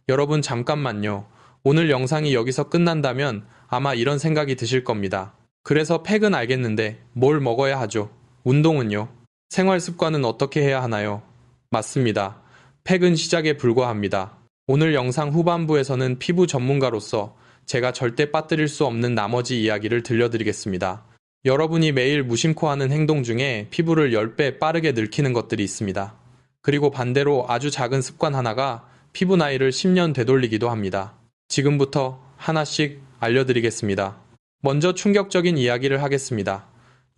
여러분 잠깐만요. 오늘 영상이 여기서 끝난다면 아마 이런 생각이 드실 겁니다. 그래서 팩은 알겠는데 뭘 먹어야 하죠? 운동은요? 생활 습관은 어떻게 해야 하나요? 맞습니다. 팩은 시작에 불과합니다. 오늘 영상 후반부에서는 피부 전문가로서 제가 절대 빠뜨릴 수 없는 나머지 이야기를 들려드리겠습니다. 여러분이 매일 무심코 하는 행동 중에 피부를 10배 빠르게 늙히는 것들이 있습니다. 그리고 반대로 아주 작은 습관 하나가 피부 나이를 10년 되돌리기도 합니다. 지금부터 하나씩 알려드리겠습니다. 먼저 충격적인 이야기를 하겠습니다.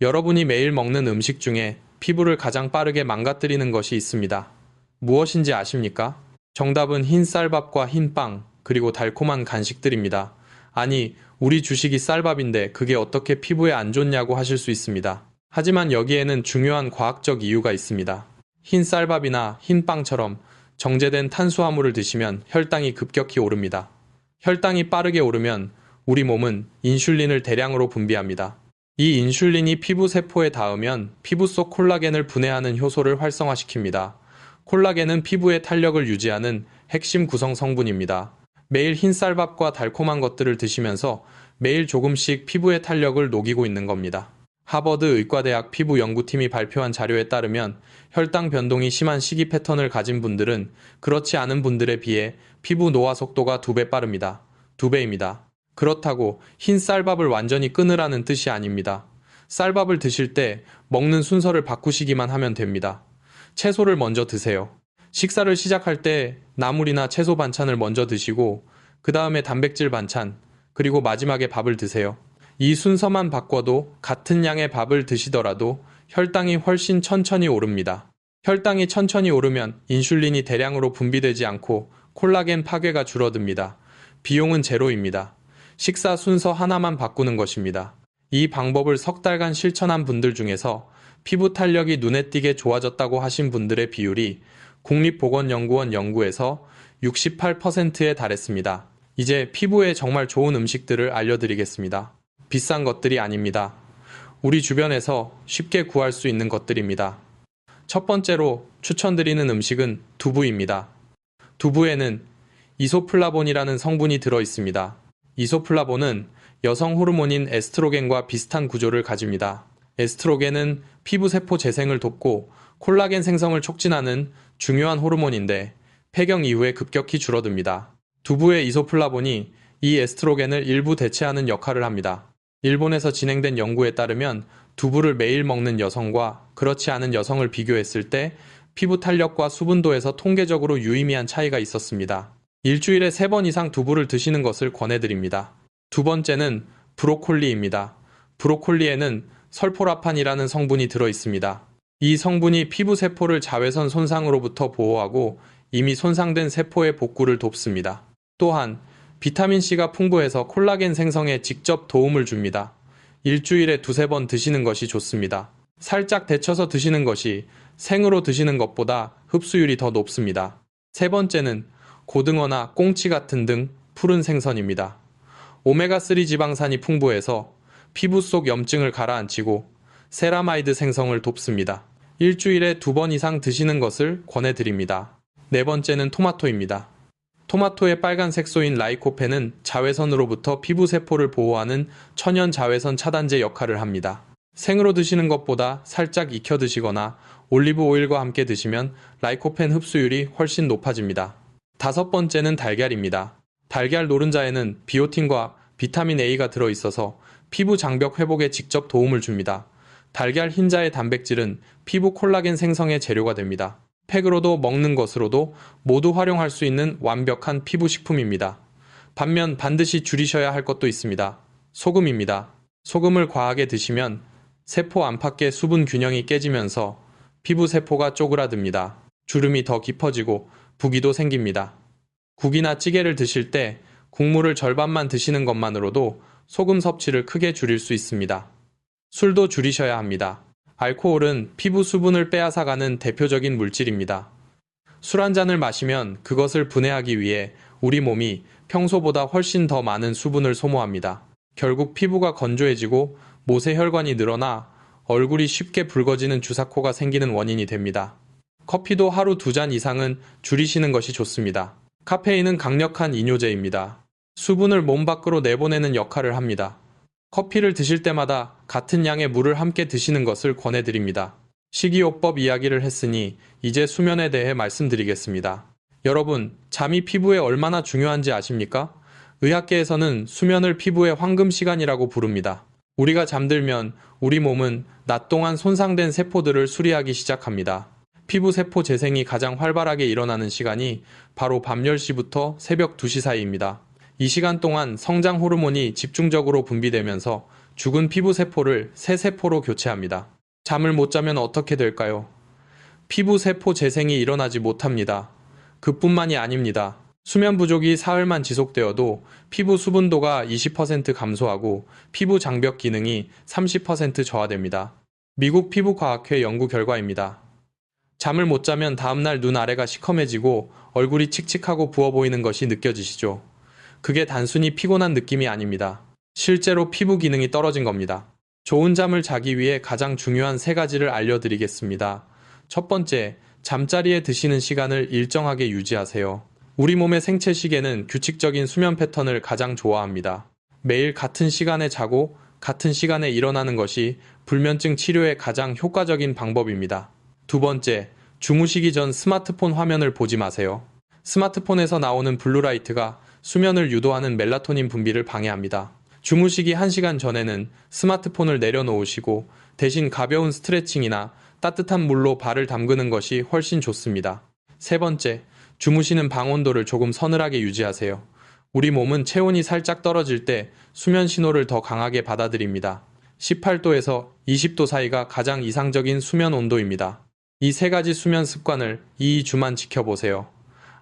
여러분이 매일 먹는 음식 중에 피부를 가장 빠르게 망가뜨리는 것이 있습니다. 무엇인지 아십니까? 정답은 흰 쌀밥과 흰 빵, 그리고 달콤한 간식들입니다. 아니, 우리 주식이 쌀밥인데 그게 어떻게 피부에 안 좋냐고 하실 수 있습니다. 하지만 여기에는 중요한 과학적 이유가 있습니다. 흰 쌀밥이나 흰 빵처럼 정제된 탄수화물을 드시면 혈당이 급격히 오릅니다. 혈당이 빠르게 오르면 우리 몸은 인슐린을 대량으로 분비합니다. 이 인슐린이 피부 세포에 닿으면 피부 속 콜라겐을 분해하는 효소를 활성화시킵니다. 콜라겐은 피부의 탄력을 유지하는 핵심 구성 성분입니다. 매일 흰 쌀밥과 달콤한 것들을 드시면서 매일 조금씩 피부의 탄력을 녹이고 있는 겁니다. 하버드 의과대학 피부연구팀이 발표한 자료에 따르면 혈당 변동이 심한 식이 패턴을 가진 분들은 그렇지 않은 분들에 비해 피부 노화 속도가 2배 빠릅니다. 2배입니다. 그렇다고 흰 쌀밥을 완전히 끊으라는 뜻이 아닙니다. 쌀밥을 드실 때 먹는 순서를 바꾸시기만 하면 됩니다. 채소를 먼저 드세요. 식사를 시작할 때 나물이나 채소 반찬을 먼저 드시고 그 다음에 단백질 반찬, 그리고 마지막에 밥을 드세요. 이 순서만 바꿔도 같은 양의 밥을 드시더라도 혈당이 훨씬 천천히 오릅니다. 혈당이 천천히 오르면 인슐린이 대량으로 분비되지 않고 콜라겐 파괴가 줄어듭니다. 비용은 제로입니다. 식사 순서 하나만 바꾸는 것입니다. 이 방법을 석 달간 실천한 분들 중에서 피부 탄력이 눈에 띄게 좋아졌다고 하신 분들의 비율이 국립보건연구원 연구에서 68%에 달했습니다. 이제 피부에 정말 좋은 음식들을 알려드리겠습니다. 비싼 것들이 아닙니다. 우리 주변에서 쉽게 구할 수 있는 것들입니다. 첫 번째로 추천드리는 음식은 두부입니다. 두부에는 이소플라본이라는 성분이 들어 있습니다. 이소플라본은 여성 호르몬인 에스트로겐과 비슷한 구조를 가집니다. 에스트로겐은 피부세포 재생을 돕고 콜라겐 생성을 촉진하는 중요한 호르몬인데 폐경 이후에 급격히 줄어듭니다. 두부의 이소플라본이 이 에스트로겐을 일부 대체하는 역할을 합니다. 일본에서 진행된 연구에 따르면 두부를 매일 먹는 여성과 그렇지 않은 여성을 비교했을 때 피부 탄력과 수분도에서 통계적으로 유의미한 차이가 있었습니다. 일주일에 3번 이상 두부를 드시는 것을 권해드립니다. 두 번째는 브로콜리입니다. 브로콜리에는 설포라판이라는 성분이 들어 있습니다. 이 성분이 피부 세포를 자외선 손상으로부터 보호하고 이미 손상된 세포의 복구를 돕습니다. 또한 비타민C가 풍부해서 콜라겐 생성에 직접 도움을 줍니다. 일주일에 2-3번 드시는 것이 좋습니다. 살짝 데쳐서 드시는 것이 생으로 드시는 것보다 흡수율이 더 높습니다. 세 번째는 고등어나 꽁치 같은 등 푸른 생선입니다. 오메가3 지방산이 풍부해서 피부 속 염증을 가라앉히고 세라마이드 생성을 돕습니다. 일주일에 2번 이상 드시는 것을 권해드립니다. 네 번째는 토마토입니다. 토마토의 빨간 색소인 라이코펜은 자외선으로부터 피부 세포를 보호하는 천연 자외선 차단제 역할을 합니다. 생으로 드시는 것보다 살짝 익혀 드시거나 올리브 오일과 함께 드시면 라이코펜 흡수율이 훨씬 높아집니다. 다섯 번째는 달걀입니다. 달걀 노른자에는 비오틴과 비타민 A가 들어있어서 피부 장벽 회복에 직접 도움을 줍니다. 달걀 흰자의 단백질은 피부 콜라겐 생성의 재료가 됩니다. 팩으로도 먹는 것으로도 모두 활용할 수 있는 완벽한 피부 식품입니다. 반면 반드시 줄이셔야 할 것도 있습니다. 소금입니다. 소금을 과하게 드시면 세포 안팎의 수분 균형이 깨지면서 피부 세포가 쪼그라듭니다. 주름이 더 깊어지고 부기도 생깁니다. 국이나 찌개를 드실 때 국물을 절반만 드시는 것만으로도 소금 섭취를 크게 줄일 수 있습니다. 술도 줄이셔야 합니다. 알코올은 피부 수분을 빼앗아가는 대표적인 물질입니다. 술 한 잔을 마시면 그것을 분해하기 위해 우리 몸이 평소보다 훨씬 더 많은 수분을 소모합니다. 결국 피부가 건조해지고 모세혈관이 늘어나 얼굴이 쉽게 붉어지는 주사코가 생기는 원인이 됩니다. 커피도 하루 2잔 이상은 줄이시는 것이 좋습니다. 카페인은 강력한 이뇨제입니다. 수분을 몸 밖으로 내보내는 역할을 합니다. 커피를 드실 때마다 같은 양의 물을 함께 드시는 것을 권해드립니다. 식이요법 이야기를 했으니 이제 수면에 대해 말씀드리겠습니다. 여러분, 잠이 피부에 얼마나 중요한지 아십니까? 의학계에서는 수면을 피부의 황금 시간이라고 부릅니다. 우리가 잠들면 우리 몸은 낮 동안 손상된 세포들을 수리하기 시작합니다. 피부 세포 재생이 가장 활발하게 일어나는 시간이 바로 밤 10시부터 새벽 2시 사이입니다. 이 시간 동안 성장 호르몬이 집중적으로 분비되면서 죽은 피부 세포를 새 세포로 교체합니다. 잠을 못 자면 어떻게 될까요? 피부 세포 재생이 일어나지 못합니다. 그뿐만이 아닙니다. 수면 부족이 사흘만 지속되어도 피부 수분도가 20% 감소하고 피부 장벽 기능이 30% 저하됩니다. 미국 피부과학회 연구 결과입니다. 잠을 못 자면 다음날 눈 아래가 시커매지고 얼굴이 칙칙하고 부어 보이는 것이 느껴지시죠? 그게 단순히 피곤한 느낌이 아닙니다. 실제로 피부 기능이 떨어진 겁니다. 좋은 잠을 자기 위해 가장 중요한 3가지를 알려드리겠습니다. 첫 번째, 잠자리에 드시는 시간을 일정하게 유지하세요. 우리 몸의 생체 시계는 규칙적인 수면 패턴을 가장 좋아합니다. 매일 같은 시간에 자고 같은 시간에 일어나는 것이 불면증 치료에 가장 효과적인 방법입니다. 두 번째, 주무시기 전 스마트폰 화면을 보지 마세요. 스마트폰에서 나오는 블루라이트가 수면을 유도하는 멜라토닌 분비를 방해합니다. 주무시기 1시간 전에는 스마트폰을 내려놓으시고 대신 가벼운 스트레칭이나 따뜻한 물로 발을 담그는 것이 훨씬 좋습니다. 세 번째, 주무시는 방 온도를 조금 서늘하게 유지하세요. 우리 몸은 체온이 살짝 떨어질 때 수면 신호를 더 강하게 받아들입니다. 18도에서 20도 사이가 가장 이상적인 수면 온도입니다. 이 3가지 수면 습관을 2주만 지켜보세요.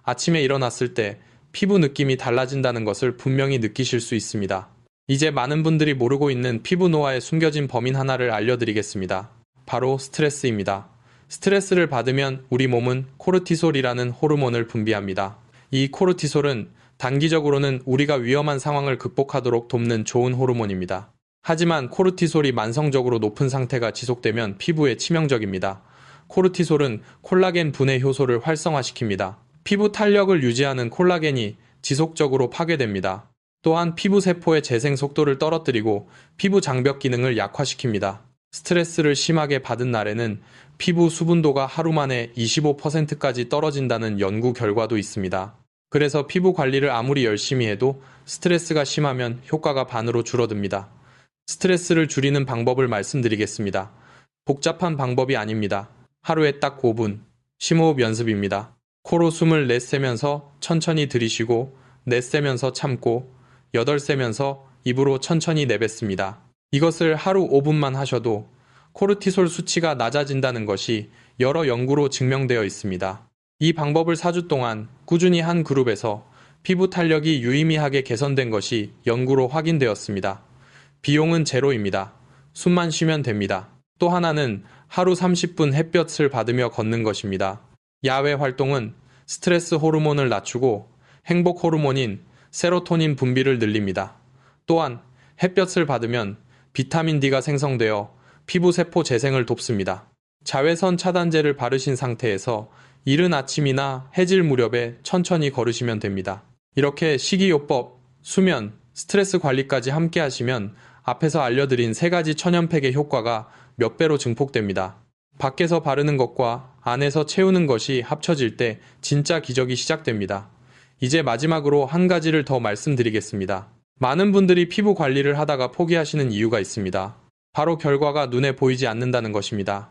아침에 일어났을 때 피부 느낌이 달라진다는 것을 분명히 느끼실 수 있습니다. 이제 많은 분들이 모르고 있는 피부 노화의 숨겨진 범인 하나를 알려드리겠습니다. 바로 스트레스입니다. 스트레스를 받으면 우리 몸은 코르티솔이라는 호르몬을 분비합니다. 이 코르티솔은 단기적으로는 우리가 위험한 상황을 극복하도록 돕는 좋은 호르몬입니다. 하지만 코르티솔이 만성적으로 높은 상태가 지속되면 피부에 치명적입니다. 코르티솔은 콜라겐 분해 효소를 활성화시킵니다. 피부 탄력을 유지하는 콜라겐이 지속적으로 파괴됩니다. 또한 피부 세포의 재생 속도를 떨어뜨리고 피부 장벽 기능을 약화시킵니다. 스트레스를 심하게 받은 날에는 피부 수분도가 하루 만에 25%까지 떨어진다는 연구 결과도 있습니다. 그래서 피부 관리를 아무리 열심히 해도 스트레스가 심하면 효과가 반으로 줄어듭니다. 스트레스를 줄이는 방법을 말씀드리겠습니다. 복잡한 방법이 아닙니다. 하루에 딱 5분, 심호흡 연습입니다. 코로 숨을 내쉬면서 천천히 들이쉬고, 내쉬면서 참고, 8세면서 입으로 천천히 내뱉습니다. 이것을 하루 5분만 하셔도 코르티솔 수치가 낮아진다는 것이 여러 연구로 증명되어 있습니다. 이 방법을 4주 동안 꾸준히 한 그룹에서 피부 탄력이 유의미하게 개선된 것이 연구로 확인되었습니다. 비용은 제로입니다. 숨만 쉬면 됩니다. 또 하나는 하루 30분 햇볕을 받으며 걷는 것입니다. 야외 활동은 스트레스 호르몬을 낮추고 행복 호르몬인 세로토닌 분비를 늘립니다. 또한 햇볕을 받으면 비타민 D가 생성되어 피부 세포 재생을 돕습니다. 자외선 차단제를 바르신 상태에서 이른 아침이나 해질 무렵에 천천히 걸으시면 됩니다. 이렇게 식이요법, 수면, 스트레스 관리까지 함께 하시면 앞에서 알려드린 3가지 천연팩의 효과가 몇 배로 증폭됩니다. 밖에서 바르는 것과 안에서 채우는 것이 합쳐질 때 진짜 기적이 시작됩니다. 이제 마지막으로 한 가지를 더 말씀드리겠습니다. 많은 분들이 피부 관리를 하다가 포기하시는 이유가 있습니다. 바로 결과가 눈에 보이지 않는다는 것입니다.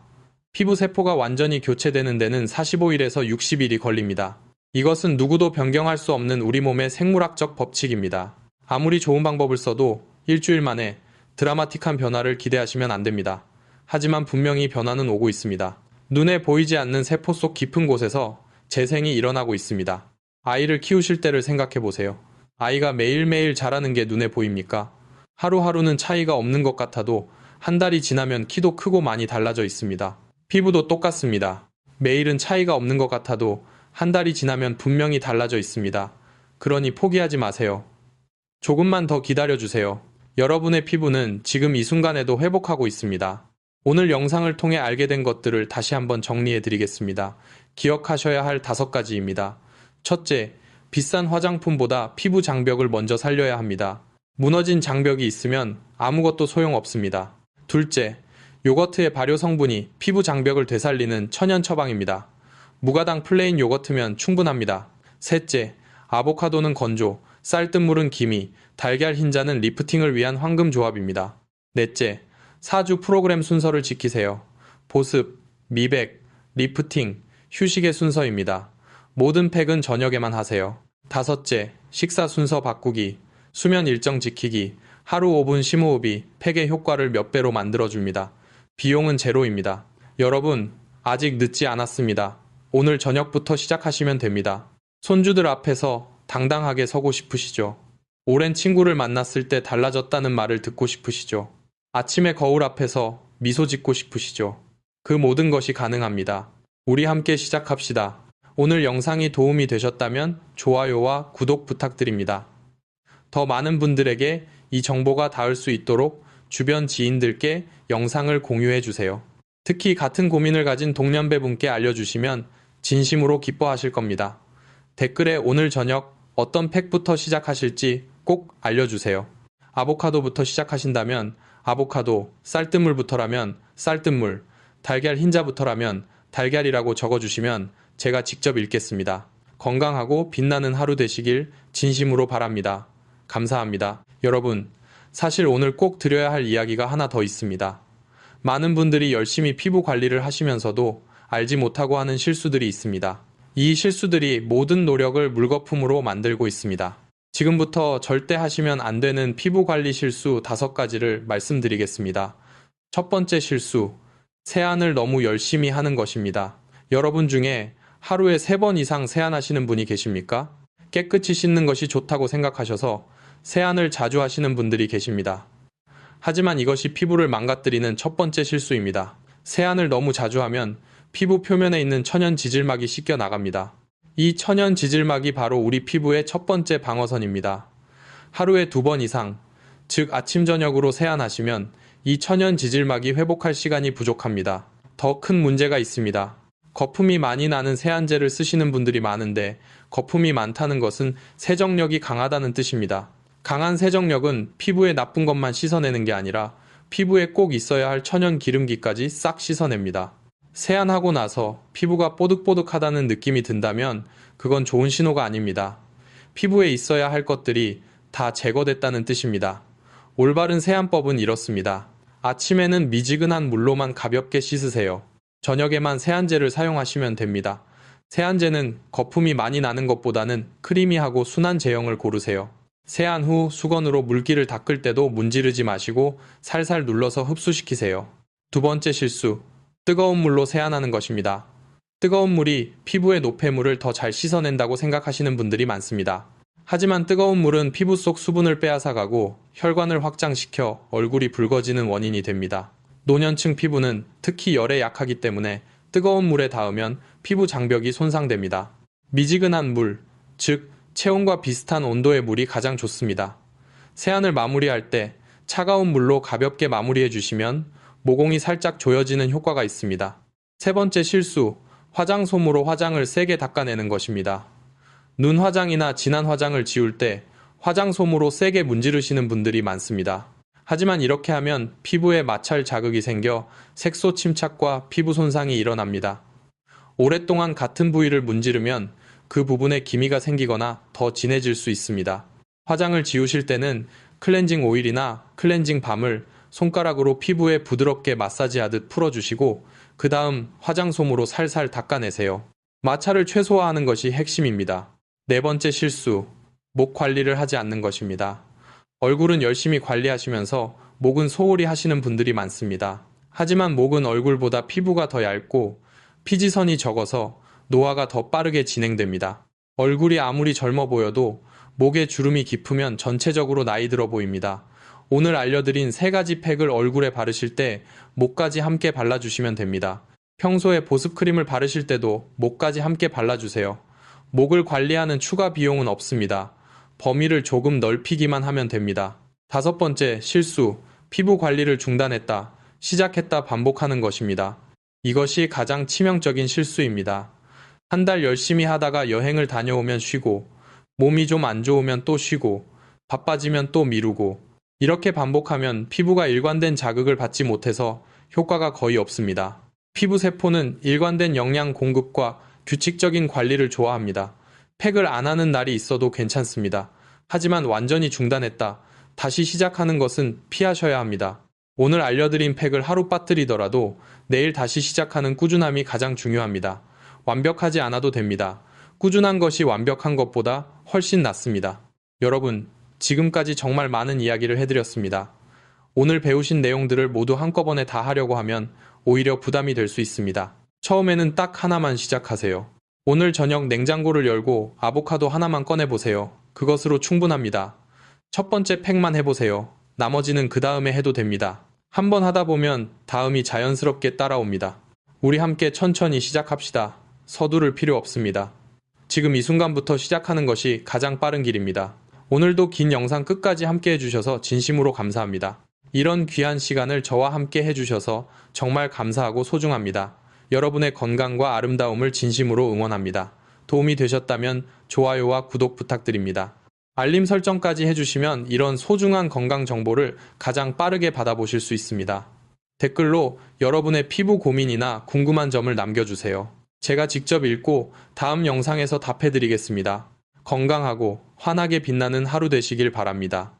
피부 세포가 완전히 교체되는 데는 45일에서 60일이 걸립니다. 이것은 누구도 변경할 수 없는 우리 몸의 생물학적 법칙입니다. 아무리 좋은 방법을 써도 일주일 만에 드라마틱한 변화를 기대하시면 안 됩니다. 하지만 분명히 변화는 오고 있습니다. 눈에 보이지 않는 세포 속 깊은 곳에서 재생이 일어나고 있습니다. 아이를 키우실 때를 생각해 보세요. 아이가 매일매일 자라는 게 눈에 보입니까? 하루하루는 차이가 없는 것 같아도 한 달이 지나면 키도 크고 많이 달라져 있습니다. 피부도 똑같습니다. 매일은 차이가 없는 것 같아도 한 달이 지나면 분명히 달라져 있습니다. 그러니 포기하지 마세요. 조금만 더 기다려주세요. 여러분의 피부는 지금 이 순간에도 회복하고 있습니다. 오늘 영상을 통해 알게 된 것들을 다시 한번 정리해 드리겠습니다. 기억하셔야 할 5가지입니다. 첫째, 비싼 화장품보다 피부 장벽을 먼저 살려야 합니다. 무너진 장벽이 있으면 아무것도 소용없습니다. 둘째, 요거트의 발효 성분이 피부 장벽을 되살리는 천연 처방입니다. 무가당 플레인 요거트면 충분합니다. 셋째, 아보카도는 건조, 쌀뜨물은 기미, 달걀 흰자는 리프팅을 위한 황금 조합입니다. 넷째, 4주 프로그램 순서를 지키세요. 보습, 미백, 리프팅, 휴식의 순서입니다. 모든 팩은 저녁에만 하세요. 다섯째, 식사 순서 바꾸기, 수면 일정 지키기, 하루 5분 심호흡이 팩의 효과를 몇 배로 만들어줍니다. 비용은 제로입니다. 여러분, 아직 늦지 않았습니다. 오늘 저녁부터 시작하시면 됩니다. 손주들 앞에서 당당하게 서고 싶으시죠? 오랜 친구를 만났을 때 달라졌다는 말을 듣고 싶으시죠? 아침에 거울 앞에서 미소 짓고 싶으시죠? 그 모든 것이 가능합니다. 우리 함께 시작합시다. 오늘 영상이 도움이 되셨다면 좋아요와 구독 부탁드립니다. 더 많은 분들에게 이 정보가 닿을 수 있도록 주변 지인들께 영상을 공유해 주세요. 특히 같은 고민을 가진 동년배분께 알려주시면 진심으로 기뻐하실 겁니다. 댓글에 오늘 저녁 어떤 팩부터 시작하실지 꼭 알려주세요. 아보카도부터 시작하신다면 아보카도, 쌀뜨물부터라면 쌀뜨물, 달걀 흰자부터라면 달걀이라고 적어주시면 제가 직접 읽겠습니다. 건강하고 빛나는 하루 되시길 진심으로 바랍니다. 감사합니다. 여러분, 사실 오늘 꼭 드려야 할 이야기가 하나 더 있습니다. 많은 분들이 열심히 피부 관리를 하시면서도 알지 못하고 하는 실수들이 있습니다. 이 실수들이 모든 노력을 물거품으로 만들고 있습니다. 지금부터 절대 하시면 안 되는 피부 관리 실수 5가지를 말씀드리겠습니다. 첫 번째 실수, 세안을 너무 열심히 하는 것입니다. 여러분 중에 하루에 3번 이상 세안하시는 분이 계십니까? 깨끗이 씻는 것이 좋다고 생각하셔서 세안을 자주 하시는 분들이 계십니다. 하지만 이것이 피부를 망가뜨리는 첫 번째 실수입니다. 세안을 너무 자주 하면 피부 표면에 있는 천연 지질막이 씻겨 나갑니다. 이 천연 지질막이 바로 우리 피부의 첫 번째 방어선입니다. 하루에 2번 이상, 즉 아침 저녁으로 세안하시면 이 천연 지질막이 회복할 시간이 부족합니다. 더 큰 문제가 있습니다. 거품이 많이 나는 세안제를 쓰시는 분들이 많은데 거품이 많다는 것은 세정력이 강하다는 뜻입니다. 강한 세정력은 피부에 나쁜 것만 씻어내는 게 아니라 피부에 꼭 있어야 할 천연 기름기까지 싹 씻어냅니다. 세안하고 나서 피부가 뽀득뽀득하다는 느낌이 든다면 그건 좋은 신호가 아닙니다. 피부에 있어야 할 것들이 다 제거됐다는 뜻입니다. 올바른 세안법은 이렇습니다. 아침에는 미지근한 물로만 가볍게 씻으세요. 저녁에만 세안제를 사용하시면 됩니다. 세안제는 거품이 많이 나는 것보다는 크리미하고 순한 제형을 고르세요. 세안 후 수건으로 물기를 닦을 때도 문지르지 마시고 살살 눌러서 흡수시키세요. 두 번째 실수, 뜨거운 물로 세안하는 것입니다. 뜨거운 물이 피부의 노폐물을 더 잘 씻어낸다고 생각하시는 분들이 많습니다. 하지만 뜨거운 물은 피부 속 수분을 빼앗아가고 혈관을 확장시켜 얼굴이 붉어지는 원인이 됩니다. 노년층 피부는 특히 열에 약하기 때문에 뜨거운 물에 닿으면 피부 장벽이 손상됩니다. 미지근한 물, 즉 체온과 비슷한 온도의 물이 가장 좋습니다. 세안을 마무리할 때 차가운 물로 가볍게 마무리해 주시면 모공이 살짝 조여지는 효과가 있습니다. 세 번째 실수, 화장솜으로 화장을 세게 닦아내는 것입니다. 눈 화장이나 진한 화장을 지울 때 화장솜으로 세게 문지르시는 분들이 많습니다. 하지만 이렇게 하면 피부에 마찰 자극이 생겨 색소 침착과 피부 손상이 일어납니다. 오랫동안 같은 부위를 문지르면 그 부분에 기미가 생기거나 더 진해질 수 있습니다. 화장을 지우실 때는 클렌징 오일이나 클렌징 밤을 손가락으로 피부에 부드럽게 마사지하듯 풀어주시고 그 다음 화장솜으로 살살 닦아내세요. 마찰을 최소화하는 것이 핵심입니다. 네 번째 실수, 목 관리를 하지 않는 것입니다. 얼굴은 열심히 관리하시면서 목은 소홀히 하시는 분들이 많습니다. 하지만 목은 얼굴보다 피부가 더 얇고 피지선이 적어서 노화가 더 빠르게 진행됩니다. 얼굴이 아무리 젊어 보여도 목에 주름이 깊으면 전체적으로 나이 들어 보입니다. 오늘 알려드린 3가지 팩을 얼굴에 바르실 때 목까지 함께 발라주시면 됩니다. 평소에 보습크림을 바르실 때도 목까지 함께 발라주세요. 목을 관리하는 추가 비용은 없습니다. 범위를 조금 넓히기만 하면 됩니다. 5번째 실수, 피부 관리를 중단했다, 시작했다 반복하는 것입니다. 이것이 가장 치명적인 실수입니다. 한 달 열심히 하다가 여행을 다녀오면 쉬고, 몸이 좀 안 좋으면 또 쉬고, 바빠지면 또 미루고, 이렇게 반복하면 피부가 일관된 자극을 받지 못해서 효과가 거의 없습니다. 피부 세포는 일관된 영양 공급과 규칙적인 관리를 좋아합니다. 팩을 안 하는 날이 있어도 괜찮습니다. 하지만 완전히 중단했다, 다시 시작하는 것은 피하셔야 합니다. 오늘 알려드린 팩을 하루 빠뜨리더라도 내일 다시 시작하는 꾸준함이 가장 중요합니다. 완벽하지 않아도 됩니다. 꾸준한 것이 완벽한 것보다 훨씬 낫습니다. 여러분, 지금까지 정말 많은 이야기를 해드렸습니다. 오늘 배우신 내용들을 모두 한꺼번에 다 하려고 하면 오히려 부담이 될 수 있습니다. 처음에는 딱 하나만 시작하세요. 오늘 저녁 냉장고를 열고 아보카도 하나만 꺼내보세요. 그것으로 충분합니다. 첫 번째 팩만 해보세요. 나머지는 그 다음에 해도 됩니다. 한번 하다 보면 다음이 자연스럽게 따라옵니다. 우리 함께 천천히 시작합시다. 서두를 필요 없습니다. 지금 이 순간부터 시작하는 것이 가장 빠른 길입니다. 오늘도 긴 영상 끝까지 함께 해주셔서 진심으로 감사합니다. 이런 귀한 시간을 저와 함께 해주셔서 정말 감사하고 소중합니다. 여러분의 건강과 아름다움을 진심으로 응원합니다. 도움이 되셨다면 좋아요와 구독 부탁드립니다. 알림 설정까지 해주시면 이런 소중한 건강 정보를 가장 빠르게 받아보실 수 있습니다. 댓글로 여러분의 피부 고민이나 궁금한 점을 남겨주세요. 제가 직접 읽고 다음 영상에서 답해드리겠습니다. 건강하고 환하게 빛나는 하루 되시길 바랍니다.